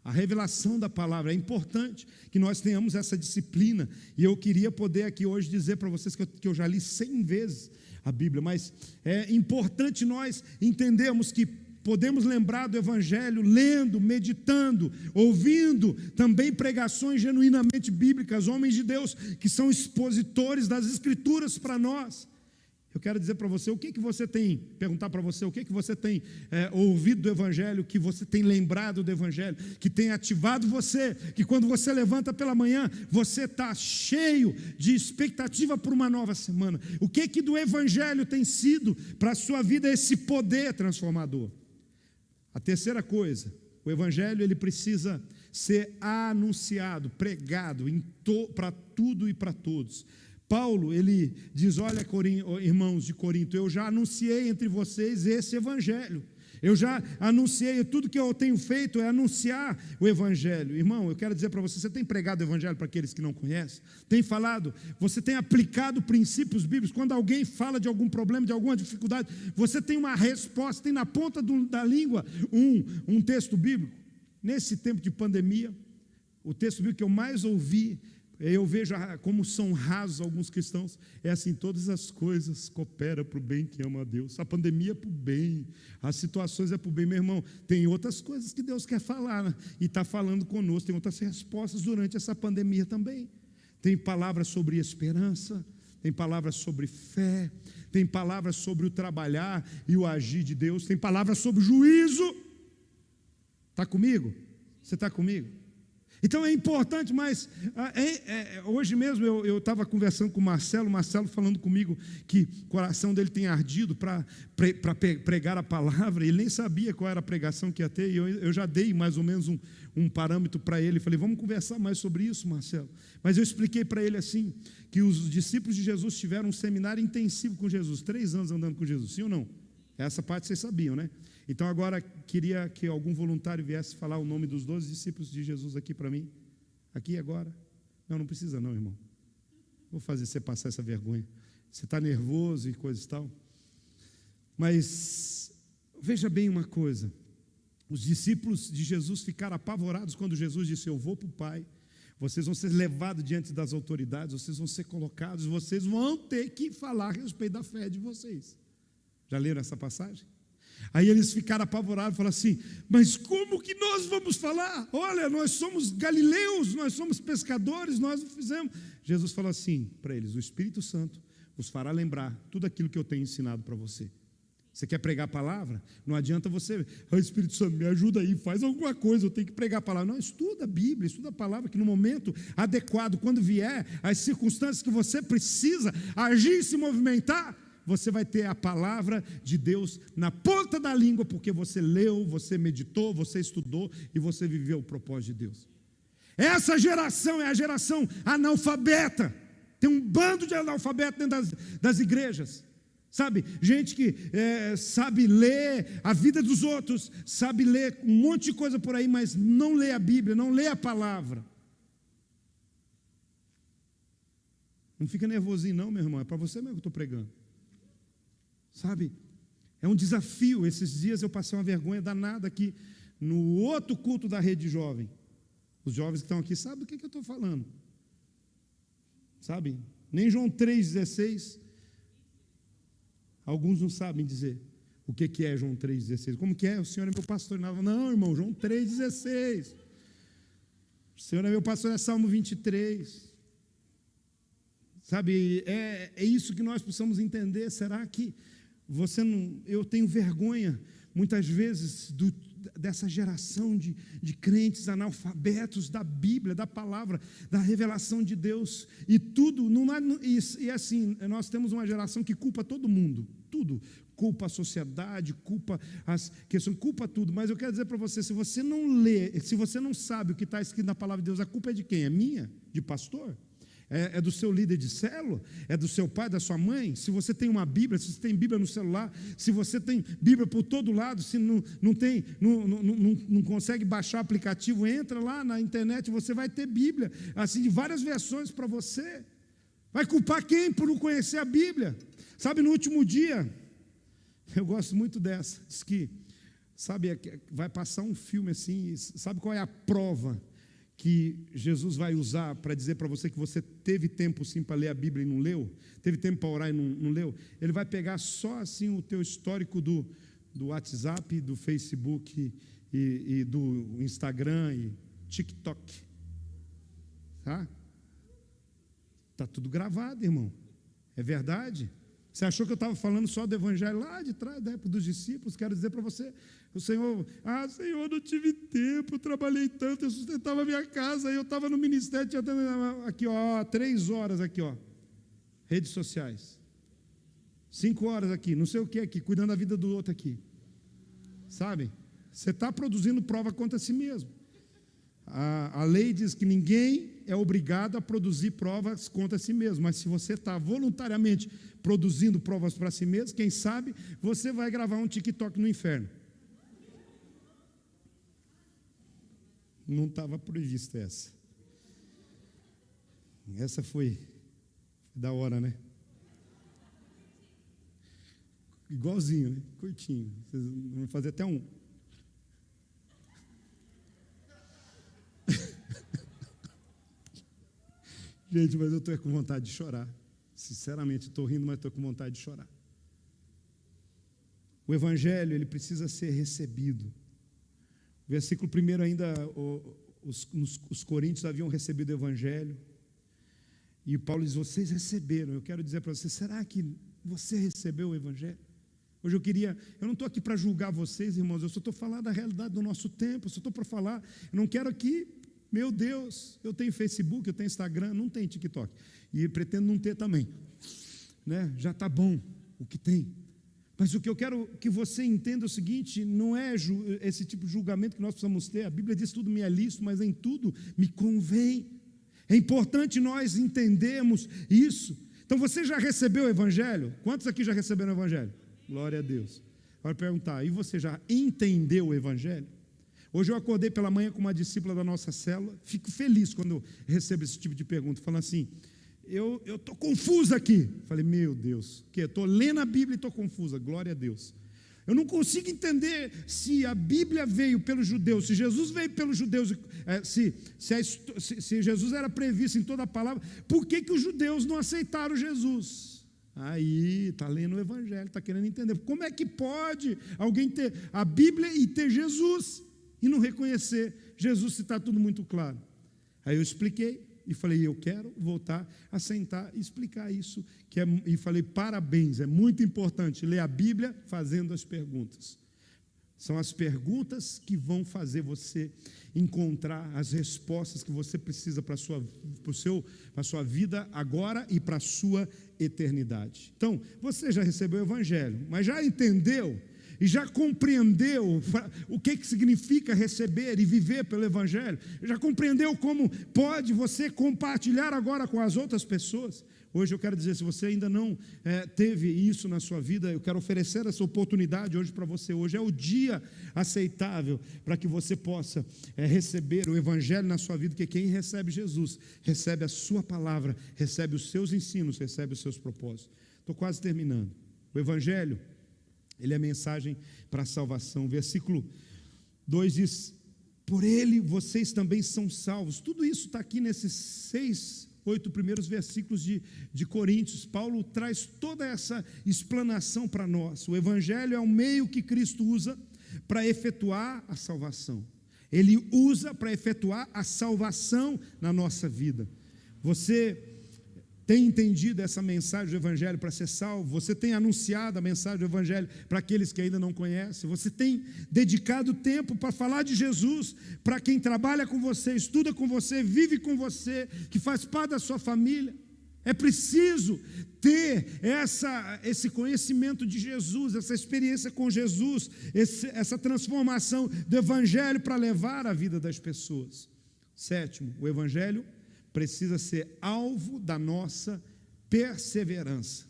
A revelação da palavra, é importante que nós tenhamos essa disciplina, e eu queria poder aqui hoje dizer para vocês que eu já li 100 vezes a Bíblia, mas é importante nós entendermos que podemos lembrar do Evangelho lendo, meditando, ouvindo também pregações genuinamente bíblicas, homens de Deus que são expositores das Escrituras para nós. Eu quero dizer para você, perguntar para você, o que você tem ouvido do Evangelho, que você tem lembrado do Evangelho, que tem ativado você, que quando você levanta pela manhã, você está cheio de expectativa por uma nova semana. O que do Evangelho tem sido para a sua vida esse poder transformador? A terceira coisa, o Evangelho ele precisa ser anunciado, pregado para tudo e para todos. Paulo, ele diz, olha, irmãos de Corinto, eu já anunciei entre vocês esse Evangelho, eu já anunciei, tudo que eu tenho feito é anunciar o Evangelho. Irmão, eu quero dizer para você tem pregado o Evangelho para aqueles que não conhecem? Tem falado? Você tem aplicado princípios bíblicos? Quando alguém fala de algum problema, de alguma dificuldade, você tem uma resposta, tem na ponta da língua um texto bíblico? Nesse tempo de pandemia, o texto bíblico que eu mais ouvi, eu vejo como são rasos alguns cristãos, é assim, todas as coisas cooperam para o bem que ama a Deus, a pandemia é para o bem, as situações é para o bem, meu irmão, tem outras coisas que Deus quer falar, né? E está falando conosco, tem outras respostas durante essa pandemia também, tem palavras sobre esperança, tem palavras sobre fé, tem palavras sobre o trabalhar e o agir de Deus, tem palavras sobre juízo. Está comigo? Você está comigo? Então é importante, mas hoje mesmo eu estava conversando com o Marcelo falando comigo que o coração dele tem ardido para pregar a palavra, ele nem sabia qual era a pregação que ia ter, e eu já dei mais ou menos um parâmetro para ele, falei, vamos conversar mais sobre isso, Marcelo, mas eu expliquei para ele assim, que os discípulos de Jesus tiveram um seminário intensivo com Jesus, 3 anos andando com Jesus, sim ou não? Essa parte vocês sabiam, né? Então agora queria que algum voluntário viesse falar o nome dos 12 discípulos de Jesus aqui para mim. Aqui agora. Não precisa não, irmão. Vou fazer você passar essa vergonha. Você está nervoso e coisa e tal. Mas veja bem uma coisa. Os discípulos de Jesus ficaram apavorados quando Jesus disse, eu vou para o Pai. Vocês vão ser levados diante das autoridades, vocês vão ser colocados, vocês vão ter que falar a respeito da fé de vocês. Já leram essa passagem? Aí eles ficaram apavorados, falaram assim, mas como que nós vamos falar? Olha, nós somos galileus, nós somos pescadores, nós não fizemos. Jesus falou assim para eles, o Espírito Santo os fará lembrar tudo aquilo que eu tenho ensinado para você. Você quer pregar a palavra? Não adianta você, Espírito Santo, me ajuda aí, faz alguma coisa, eu tenho que pregar a palavra. Não, estuda a Bíblia, estuda a palavra, que no momento adequado, quando vier as circunstâncias que você precisa agir e se movimentar, você vai ter a palavra de Deus na ponta da língua, porque você leu, você meditou, você estudou e você viveu o propósito de Deus. Essa geração é a geração analfabeta. Tem um bando de analfabetos dentro das igrejas. Sabe, gente que sabe ler a vida dos outros, sabe ler um monte de coisa por aí, mas não lê a Bíblia, não lê a palavra. Não fica nervosinho não, meu irmão, é para você mesmo que eu estou pregando. Sabe, é um desafio. Esses dias eu passei uma vergonha danada aqui no outro culto da Rede Jovem. Os jovens que estão aqui sabem do que eu estou falando. Sabe, nem João 3,16, alguns não sabem dizer o que é João 3,16. Como que é? O Senhor é meu pastor. Não, irmão, João 3,16. O Senhor é meu pastor, é Salmo 23. Sabe, é isso que nós precisamos entender. Será que você não... Eu tenho vergonha, muitas vezes, dessa geração de crentes analfabetos da Bíblia, da palavra, da revelação de Deus, e tudo, e assim, nós temos uma geração que culpa todo mundo, tudo, culpa a sociedade, culpa as questões, culpa tudo, mas eu quero dizer para você, se você não lê, se você não sabe o que está escrito na palavra de Deus, a culpa é de quem? É minha? De pastor? É do seu líder de célula? É do seu pai, da sua mãe? Se você tem uma Bíblia, se você tem Bíblia no celular, se você tem Bíblia por todo lado, se não consegue baixar o aplicativo, entra lá na internet, você vai ter Bíblia, assim, de várias versões para você. Vai culpar quem por não conhecer a Bíblia? Sabe, no último dia, eu gosto muito dessa, diz que, sabe, vai passar um filme assim, sabe qual é a prova que Jesus vai usar para dizer para você que você teve tempo sim para ler a Bíblia e não leu, teve tempo para orar e não leu? Ele vai pegar só assim o teu histórico do WhatsApp, do Facebook e do Instagram e TikTok, tá? Está tudo gravado, irmão, é verdade? Você achou que eu estava falando só do evangelho lá de trás, da época dos discípulos? Quero dizer para você, o Senhor, Senhor, não tive tempo, eu trabalhei tanto, eu sustentava a minha casa, eu estava no ministério, tinha aqui, 3 horas aqui, redes sociais, 5 horas aqui, não sei o que aqui, cuidando da vida do outro aqui, sabe? Você está produzindo prova contra si mesmo. A lei diz que ninguém é obrigado a produzir provas contra si mesmo, mas se você está voluntariamente produzindo provas para si mesmo, quem sabe você vai gravar um TikTok no inferno. Não estava prevista essa. Essa foi da hora, né? Igualzinho, né? Curtinho. Vocês vão fazer até um. Gente, mas eu estou com vontade de chorar. Sinceramente, estou rindo, mas estou com vontade de chorar. O Evangelho, ele precisa ser recebido. O versículo 1 ainda, os coríntios haviam recebido o Evangelho. E Paulo diz, vocês receberam. Eu quero dizer para você, será que você recebeu o Evangelho? Hoje eu não estou aqui para julgar vocês, irmãos, eu só estou falando da realidade do nosso tempo, eu só estou para falar, eu não quero aqui... Meu Deus, eu tenho Facebook, eu tenho Instagram, não tenho TikTok. E pretendo não ter também. Né? Já está bom o que tem. Mas o que eu quero que você entenda é o seguinte, não é esse tipo de julgamento que nós precisamos ter. A Bíblia diz tudo me é lícito, mas em tudo me convém. É importante nós entendermos isso. Então você já recebeu o Evangelho? Quantos aqui já receberam o Evangelho? Glória a Deus. Agora perguntar, e você já entendeu o Evangelho? Hoje eu acordei pela manhã com uma discípula da nossa célula, fico feliz quando eu recebo esse tipo de pergunta, falando assim, eu estou confusa aqui. Falei, meu Deus, que estou lendo a Bíblia e estou confusa, glória a Deus. Eu não consigo entender se a Bíblia veio pelos judeus, se Jesus veio pelos judeus, se Jesus era previsto em toda a palavra, por que os judeus não aceitaram Jesus? Aí, está lendo o Evangelho, está querendo entender. Como é que pode alguém ter a Bíblia e ter Jesus? E não reconhecer Jesus, se está tudo muito claro. Aí eu expliquei e falei, eu quero voltar a sentar e explicar isso, e falei, parabéns, é muito importante ler a Bíblia fazendo as perguntas. São as perguntas que vão fazer você encontrar as respostas que você precisa para a sua vida agora e para a sua eternidade. Então, você já recebeu o Evangelho, mas já entendeu e já compreendeu o que significa receber e viver pelo Evangelho? Já compreendeu como pode você compartilhar agora com as outras pessoas? Hoje eu quero dizer, se você ainda não teve isso na sua vida, eu quero oferecer essa oportunidade hoje para você. Hoje é o dia aceitável para que você possa receber o Evangelho na sua vida, porque quem recebe Jesus, recebe a sua palavra, recebe os seus ensinos, recebe os seus propósitos. Estou quase terminando. O Evangelho, ele é a mensagem para a salvação. Versículo 2 diz, por ele vocês também são salvos. Tudo isso está aqui nesses 8 primeiros versículos de Coríntios. Paulo traz toda essa explanação para nós. O Evangelho é o meio que Cristo usa para efetuar a salvação. Ele usa para efetuar a salvação na nossa vida. Você tem entendido essa mensagem do Evangelho para ser salvo? Você tem anunciado a mensagem do Evangelho para aqueles que ainda não conhecem? Você tem dedicado tempo para falar de Jesus para quem trabalha com você, estuda com você, vive com você, que faz parte da sua família? É preciso ter esse conhecimento de Jesus, essa experiência com Jesus, essa transformação do Evangelho para levar a vida das pessoas. Sétimo, o Evangelho precisa ser alvo da nossa perseverança.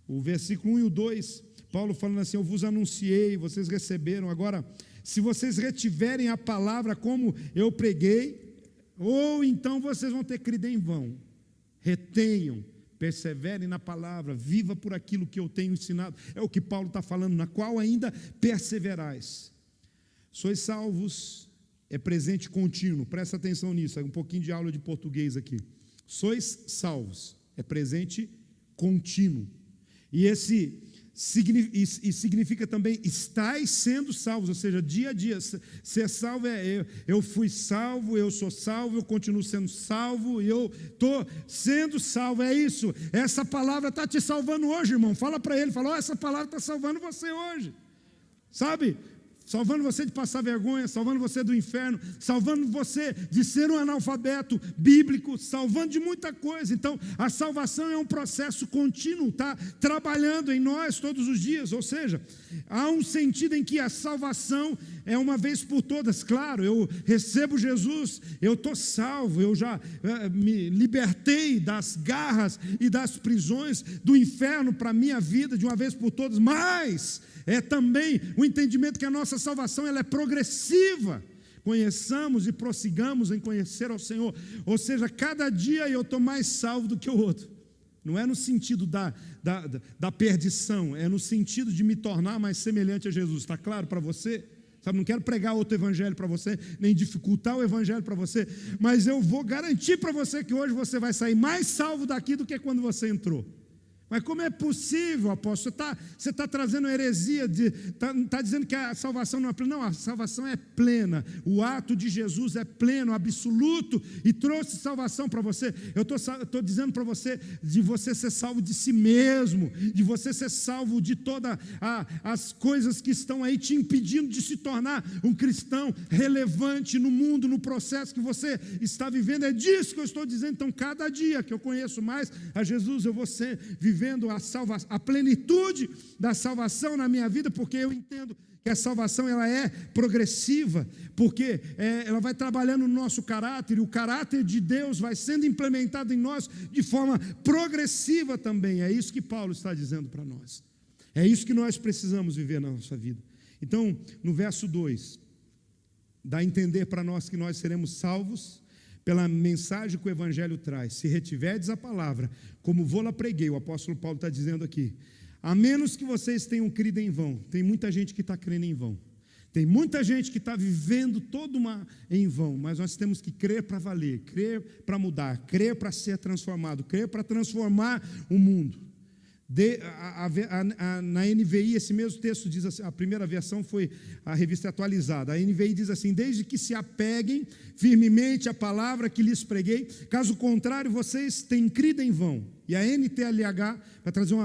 O versículo 1 e o 2, Paulo falando assim: eu vos anunciei, vocês receberam, agora, se vocês retiverem a palavra como eu preguei, ou então vocês vão ter crido em vão. Retenham, perseverem na palavra, viva por aquilo que eu tenho ensinado. É o que Paulo está falando, na qual ainda perseverais. Sois salvos, é presente contínuo, presta atenção nisso, é um pouquinho de aula de português aqui. Sois salvos, é presente contínuo. E significa também estáis sendo salvos, ou seja, dia a dia. Ser salvo é eu fui salvo, eu sou salvo, eu continuo sendo salvo, eu estou sendo salvo, é isso. Essa palavra está te salvando hoje, irmão. Fala para ele, fala: essa palavra está salvando você hoje, sabe? Salvando você de passar vergonha, salvando você do inferno, salvando você de ser um analfabeto bíblico, salvando de muita coisa. Então, a salvação é um processo contínuo, está trabalhando em nós todos os dias. Ou seja, há um sentido em que a salvação é uma vez por todas. Claro, eu recebo Jesus, eu estou salvo, eu já me libertei das garras e das prisões do inferno para a minha vida de uma vez por todas, mas é também o entendimento que a nossa salvação ela é progressiva. Conheçamos e prossigamos em conhecer ao Senhor. Ou seja, cada dia eu estou mais salvo do que o outro. Não é no sentido da perdição, é no sentido de me tornar mais semelhante a Jesus. Está claro para você? Sabe, não quero pregar outro evangelho para você, nem dificultar o evangelho para você, mas eu vou garantir para você que hoje você vai sair mais salvo daqui do que quando você entrou. Mas como é possível, apóstolo? Você está trazendo heresia, está dizendo que a salvação não é plena. Não, a salvação é plena. O ato de Jesus é pleno, absoluto, e trouxe salvação para você. Eu estou dizendo para você de você ser salvo de si mesmo, de você ser salvo de todas as coisas que estão aí te impedindo de se tornar um cristão relevante no mundo, no processo que você está vivendo. É disso que eu estou dizendo. Então, cada dia que eu conheço mais a Jesus, eu vou vivendo a plenitude da salvação na minha vida, porque eu entendo que a salvação ela é progressiva, porque ela vai trabalhando no nosso caráter, e o caráter de Deus vai sendo implementado em nós de forma progressiva também. É isso que Paulo está dizendo para nós. É isso que nós precisamos viver na nossa vida. Então, no verso 2, dá a entender para nós que nós seremos salvos pela mensagem que o Evangelho traz. Se retiverdes a palavra, como vou-la preguei, o apóstolo Paulo está dizendo aqui, a menos que vocês tenham crido em vão. Tem muita gente que está crendo em vão, tem muita gente que está vivendo toda uma em vão, mas nós temos que crer para valer, crer para mudar, crer para ser transformado, crer para transformar o mundo. Na NVI, esse mesmo texto diz assim, a primeira versão foi a revista atualizada. A NVI diz assim: desde que se apeguem firmemente à palavra que lhes preguei, caso contrário, vocês têm crido em vão. E a NTLH vai trazer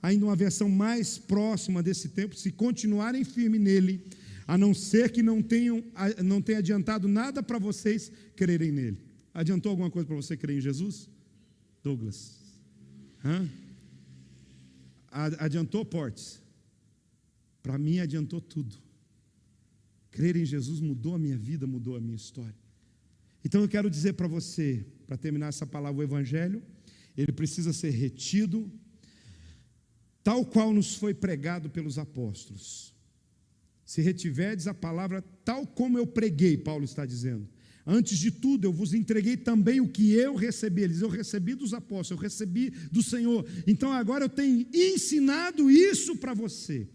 ainda uma versão mais próxima desse tempo: se continuarem firmes nele, a não ser que não tenha adiantado nada para vocês crerem nele. Adiantou alguma coisa para você crer em Jesus? Douglas? Adiantou, Portes? Para mim adiantou tudo. Crer em Jesus mudou a minha vida, mudou a minha história. Então eu quero dizer para você, para terminar essa palavra, o Evangelho, ele precisa ser retido, tal qual nos foi pregado pelos apóstolos. Se retiverdes a palavra tal como eu preguei, Paulo está dizendo. Antes de tudo, eu vos entreguei também o que eu recebi. Ele diz: eu recebi dos apóstolos, eu recebi do Senhor. Então agora eu tenho ensinado isso para você.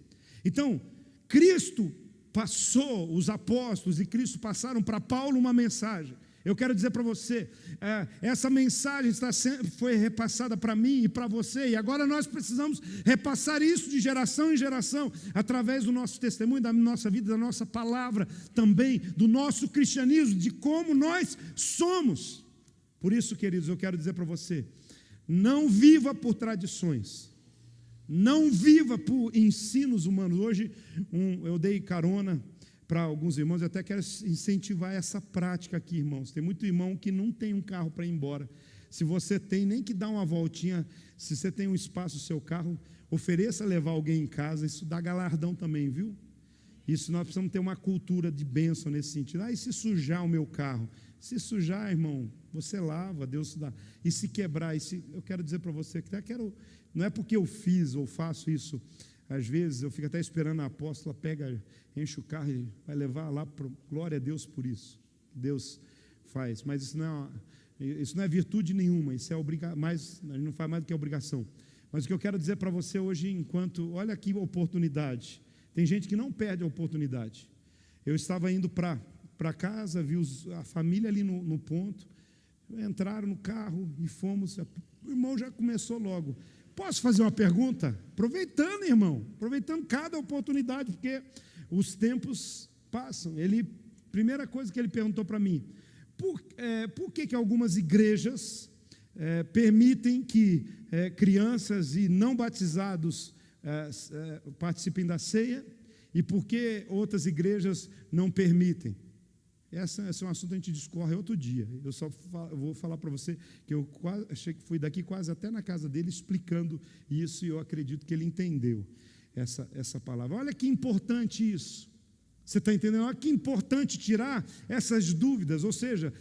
Então, Cristo passou, os apóstolos e Cristo passaram para Paulo uma mensagem. Eu quero dizer para você, essa mensagem foi repassada para mim e para você, e agora nós precisamos repassar isso de geração em geração, através do nosso testemunho, da nossa vida, da nossa palavra, também do nosso cristianismo, de como nós somos. Por isso, queridos, eu quero dizer para você, Não viva por tradições. Não viva por ensinos humanos. Hoje eu dei carona para alguns irmãos, eu até quero incentivar essa prática aqui, irmãos. Tem muito irmão que não tem um carro para ir embora. Se você tem, nem que dá uma voltinha, se você tem um espaço no seu carro, ofereça levar alguém em casa, isso dá galardão também, viu? Isso nós precisamos ter uma cultura de bênção nesse sentido. E se sujar o meu carro? Se sujar, irmão, você lava, Deus dá. E se quebrar, eu quero dizer para você que não é porque eu fiz ou faço isso, às vezes eu fico até esperando a apóstola, enche o carro e vai levar lá, glória a Deus por isso, Deus faz, mas isso não é virtude nenhuma, isso é a gente não faz mais do que obrigação. Mas o que eu quero dizer para você hoje, olha aqui a oportunidade, tem gente que não perde a oportunidade. Eu estava indo para casa, vi a família ali no ponto, entraram no carro e fomos, o irmão já começou logo, posso fazer uma pergunta? Aproveitando, irmão, aproveitando cada oportunidade, porque os tempos passam. Primeira coisa que ele perguntou para mim, por que algumas igrejas permitem que crianças e não batizados participem da ceia, e por que outras igrejas não permitem? Esse é um assunto que a gente discorre outro dia. Eu vou falar para você que eu achei que fui daqui quase até na casa dele explicando isso, e eu acredito que ele entendeu essa palavra. Olha que importante isso. Você está entendendo? Olha que importante tirar essas dúvidas, ou seja,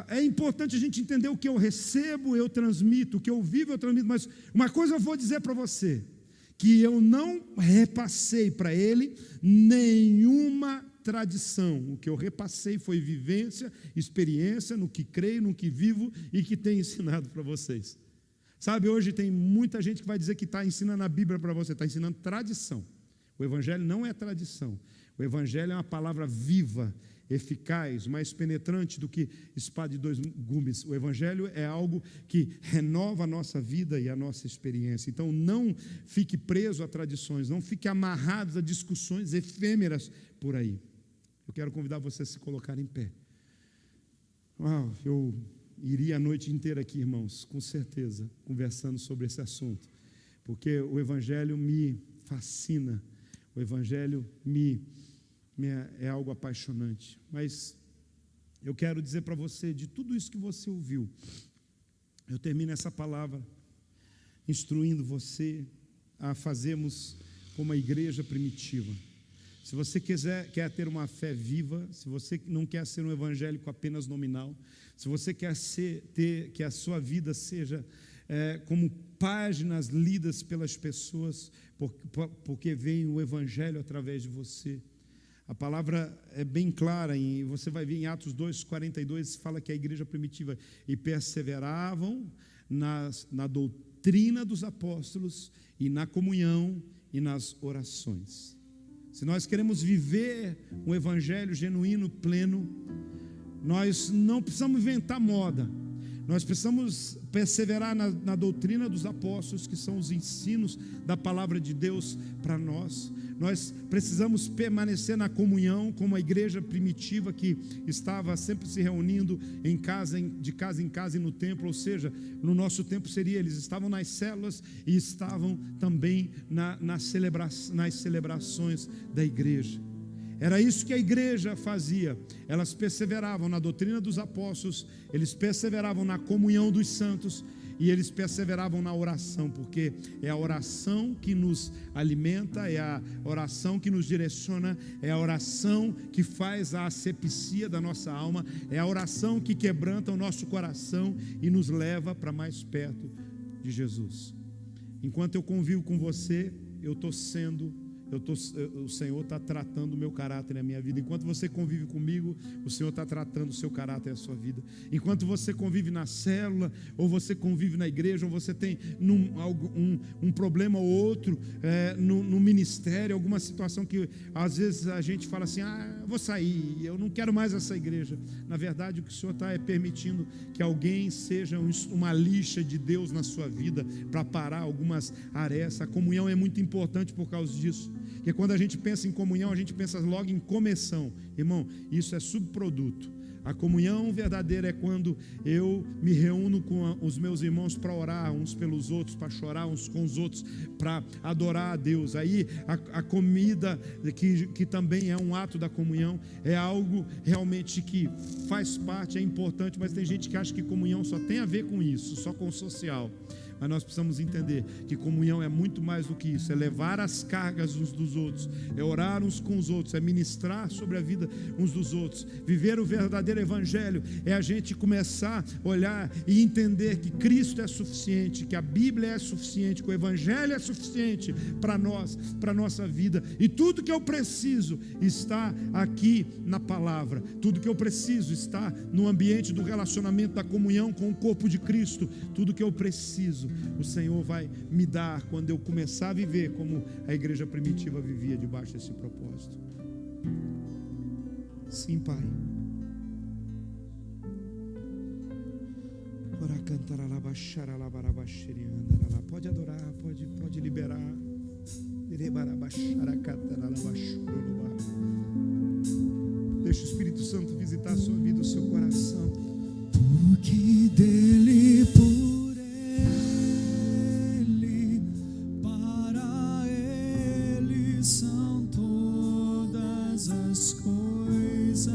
é importante a gente entender o que eu recebo, eu transmito, o que eu vivo, eu transmito, mas uma coisa eu vou dizer para você, que eu não repassei para ele nenhuma tradição. O que eu repassei foi vivência, experiência no que creio, no que vivo e que tenho ensinado para vocês. Sabe, hoje tem muita gente que vai dizer que está ensinando a Bíblia para você, está ensinando tradição. O Evangelho não é tradição. O Evangelho é uma palavra viva, eficaz, mais penetrante do que espada de dois gumes. O Evangelho é algo que renova a nossa vida e a nossa experiência. Então não fique preso a tradições, não fique amarrado a discussões efêmeras por aí. Eu quero convidar você a se colocar em pé. Eu iria a noite inteira aqui, irmãos, com certeza, conversando sobre esse assunto, porque o Evangelho me fascina, o Evangelho é algo apaixonante. Mas eu quero dizer para você, de tudo isso que você ouviu, eu termino essa palavra instruindo você a fazermos como a igreja primitiva. Se você quer ter uma fé viva, se você não quer ser um evangélico apenas nominal, se você quer que a sua vida seja como páginas lidas pelas pessoas, porque vem o evangelho através de você. A palavra é bem clara, você vai ver em Atos 2:42, fala que a igreja primitiva e perseveravam na doutrina dos apóstolos e na comunhão e nas orações. Se nós queremos viver um evangelho genuíno, pleno, nós não precisamos inventar moda, nós precisamos perseverar na doutrina dos apóstolos, que são os ensinos da palavra de Deus para nós. Nós precisamos permanecer na comunhão, como a igreja primitiva que estava sempre se reunindo de casa em casa e no templo, ou seja, no nosso tempo eles estavam nas células e estavam também nas celebrações da igreja. Era isso que a igreja fazia, elas perseveravam na doutrina dos apóstolos, eles perseveravam na comunhão dos santos, e eles perseveravam na oração, porque é a oração que nos alimenta, é a oração que nos direciona, é a oração que faz a asepsia da nossa alma, é a oração que quebranta o nosso coração e nos leva para mais perto de Jesus. Enquanto eu convivo com você, o Senhor está tratando o meu caráter na minha vida. Enquanto você convive comigo, o Senhor está tratando o seu caráter e a sua vida. Enquanto você convive na célula, ou você convive na igreja, ou você tem um problema ou outro no ministério, alguma situação que às vezes a gente fala assim, eu vou sair, eu não quero mais essa igreja. Na verdade, o que o Senhor está permitindo que alguém seja uma lixa de Deus na sua vida, para parar algumas arestas. A comunhão é muito importante por causa disso. Porque quando a gente pensa em comunhão, a gente pensa logo em começão. Irmão, isso é subproduto. A comunhão verdadeira é quando eu me reúno com os meus irmãos para orar uns pelos outros, para chorar uns com os outros, para adorar a Deus. Aí a comida, que também é um ato da comunhão, é algo realmente que faz parte, é importante, mas tem gente que acha que comunhão só tem a ver com isso, só com o social. Mas nós precisamos entender que comunhão é muito mais do que isso, é levar as cargas uns dos outros, é orar uns com os outros, é ministrar sobre a vida uns dos outros. Viver o verdadeiro evangelho é a gente começar a olhar e entender que Cristo é suficiente, que a Bíblia é suficiente, que o evangelho é suficiente para nós, para a nossa vida, e tudo que eu preciso está aqui na palavra. Tudo que eu preciso está no ambiente do relacionamento, da comunhão com o corpo de Cristo. Tudo que eu preciso, o Senhor vai me dar quando eu começar a viver como a igreja primitiva vivia, debaixo desse propósito. Sim, Pai. Pode adorar, pode liberar. Deixa o Espírito Santo visitar a sua vida, o seu coração. Porque dele, por ele, para ele são todas as coisas.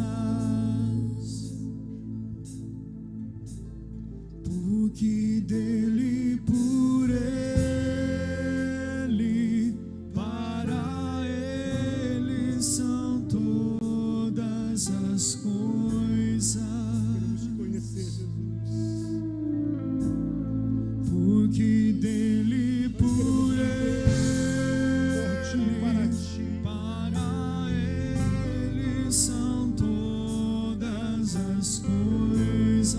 Porque dele, por ele, para ele são todas as coisas. Porque dele, por ele, para ele são todas as coisas.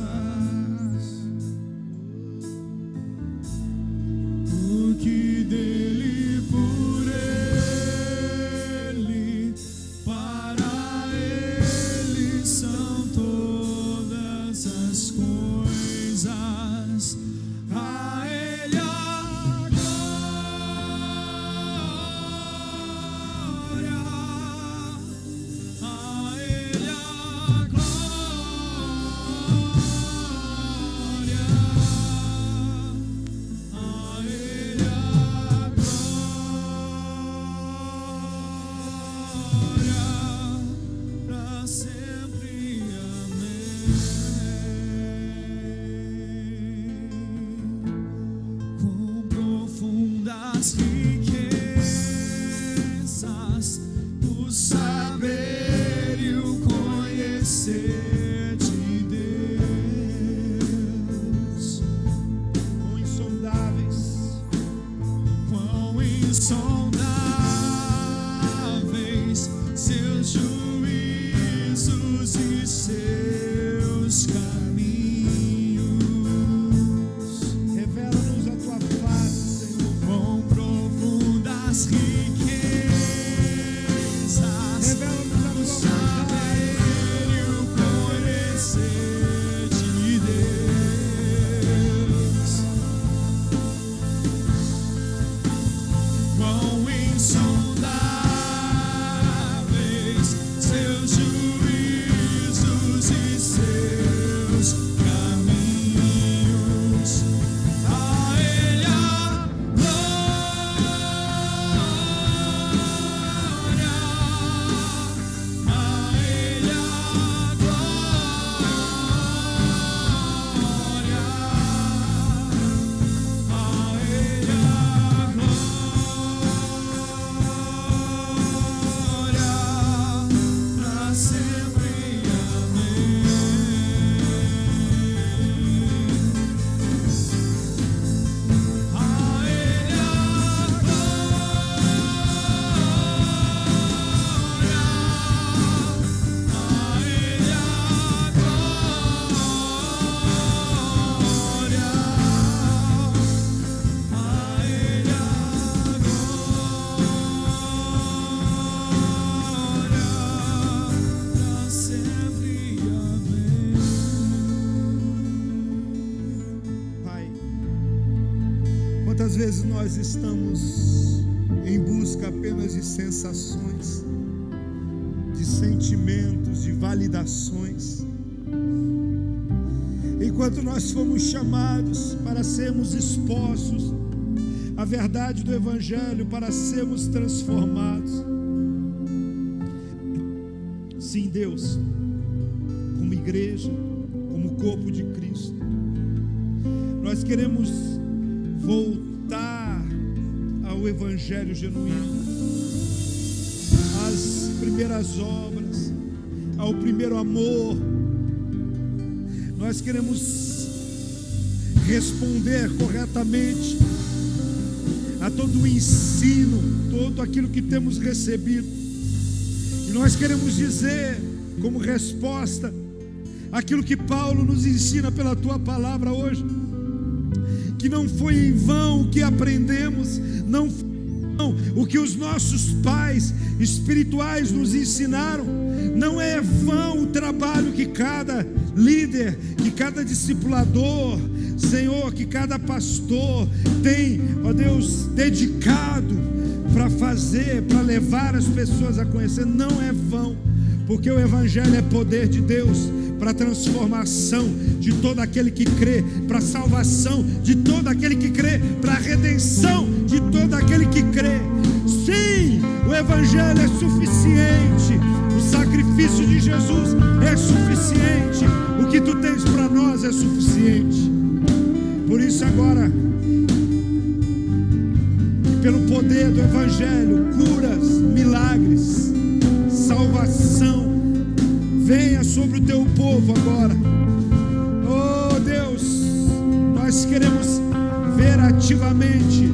Porque dele, por ele, para ele são todas as coisas. A ele a glória, a ele a glória, a ele a glória, para sempre. Amém. Quão profundas riquezas o saber e o conhecer de Deus. Quão insondáveis, Quão insondáveis seus juízos e seus caminhos. revela-nos a tua face, Senhor. Quão profundas riquezas Revela-nos a o tua saber e o conhecer de Deus. Quão insondáveis seus juízos e seus caminhos. A ele a glória, a ele a glória, a ele a glória, para sempre. Amém. A ele a Pai. Quantas vezes nós estamos em busca apenas de sensações, de sentimentos, de validações, enquanto nós fomos chamados para sermos expostos à verdade do Evangelho, para sermos transformados. Sim, Deus, como igreja, como corpo de Cristo, nós queremos voltar ao Evangelho genuíno, às primeiras obras, ao primeiro amor. Nós queremos responder corretamente a todo o ensino, todo aquilo que temos recebido. E nós queremos dizer, como resposta, aquilo que Paulo nos ensina pela tua palavra hoje, que não foi em vão o que aprendemos, não foi em vão o que os nossos pais espirituais nos ensinaram, não é vão o trabalho que cada líder, que cada discipulador, Senhor, que cada pastor tem, ó Deus, dedicado para fazer, para levar as pessoas a conhecer. Não é vão, porque o Evangelho é poder de Deus para a transformação de todo aquele que crê, para a salvação de todo aquele que crê, para a redenção de todo aquele que crê. Sim, o Evangelho é suficiente, o sacrifício de Jesus é suficiente, o que tu tens para nós é suficiente. Por isso agora, que pelo poder do Evangelho, curas, milagres, salvação, venha sobre o teu povo agora. Oh Deus, nós queremos ver ativamente,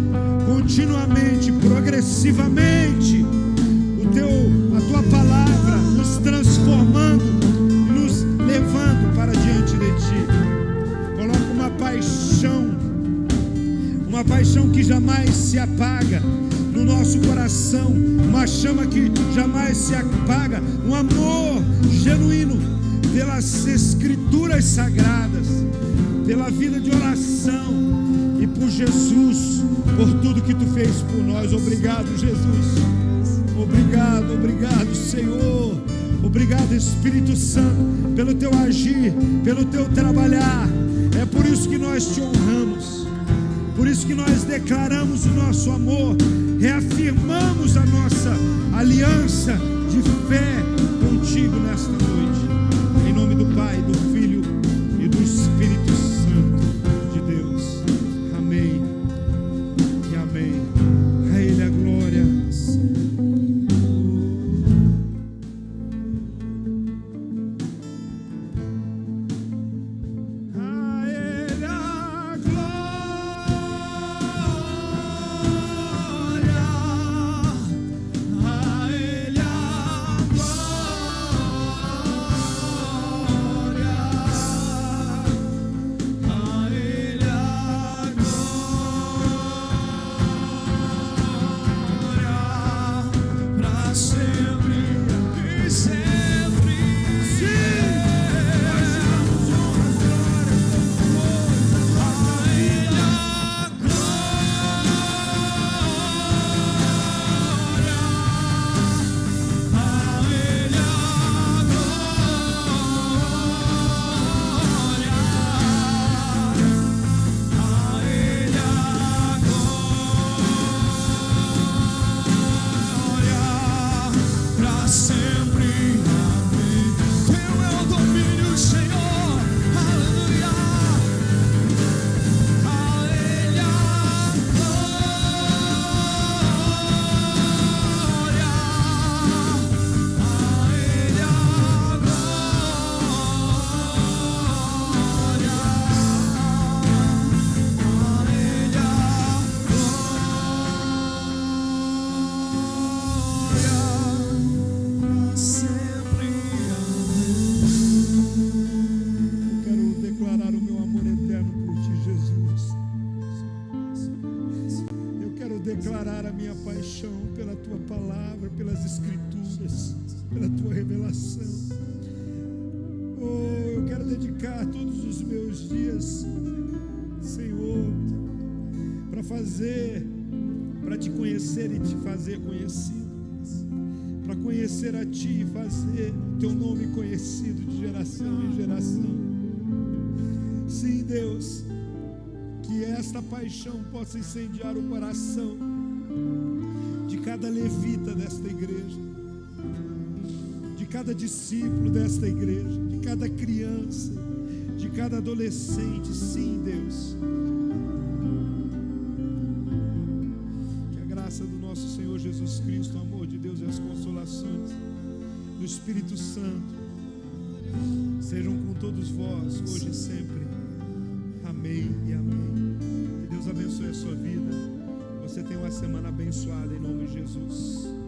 continuamente, progressivamente a tua palavra nos transformando e nos levando para diante de ti. Coloca uma paixão que jamais se apaga no nosso coração, uma chama que jamais se apaga, um amor genuíno pelas escrituras sagradas, pela vida de oração e por Jesus, por tudo que tu fez por nós. Obrigado, Jesus. Obrigado, obrigado, Senhor. Obrigado, Espírito Santo, pelo teu agir, pelo teu trabalhar. É por isso que nós te honramos, por isso que nós declaramos o nosso amor, reafirmamos a nossa aliança de fé contigo nesta noite. Em nome do Pai, do Filho e do Espírito Santo de Deus. Amém e amém. A Ele a glória. Declarar a minha paixão pela tua palavra, pelas escrituras, pela tua revelação. Oh, eu quero dedicar todos os meus dias, Senhor, para te conhecer e te fazer conhecido, para conhecer a ti e fazer o teu nome conhecido de geração em geração. Sim, Deus, que esta paixão possa incendiar o coração de cada levita desta igreja, de cada discípulo desta igreja, de cada criança, de cada adolescente. Sim, Deus, que a graça do nosso Senhor Jesus Cristo, o amor de Deus e as consolações do Espírito Santo sejam com todos vós, hoje e sempre. Amém e amém. Que Deus abençoe a sua vida. Você tem uma semana abençoada em nome de Jesus.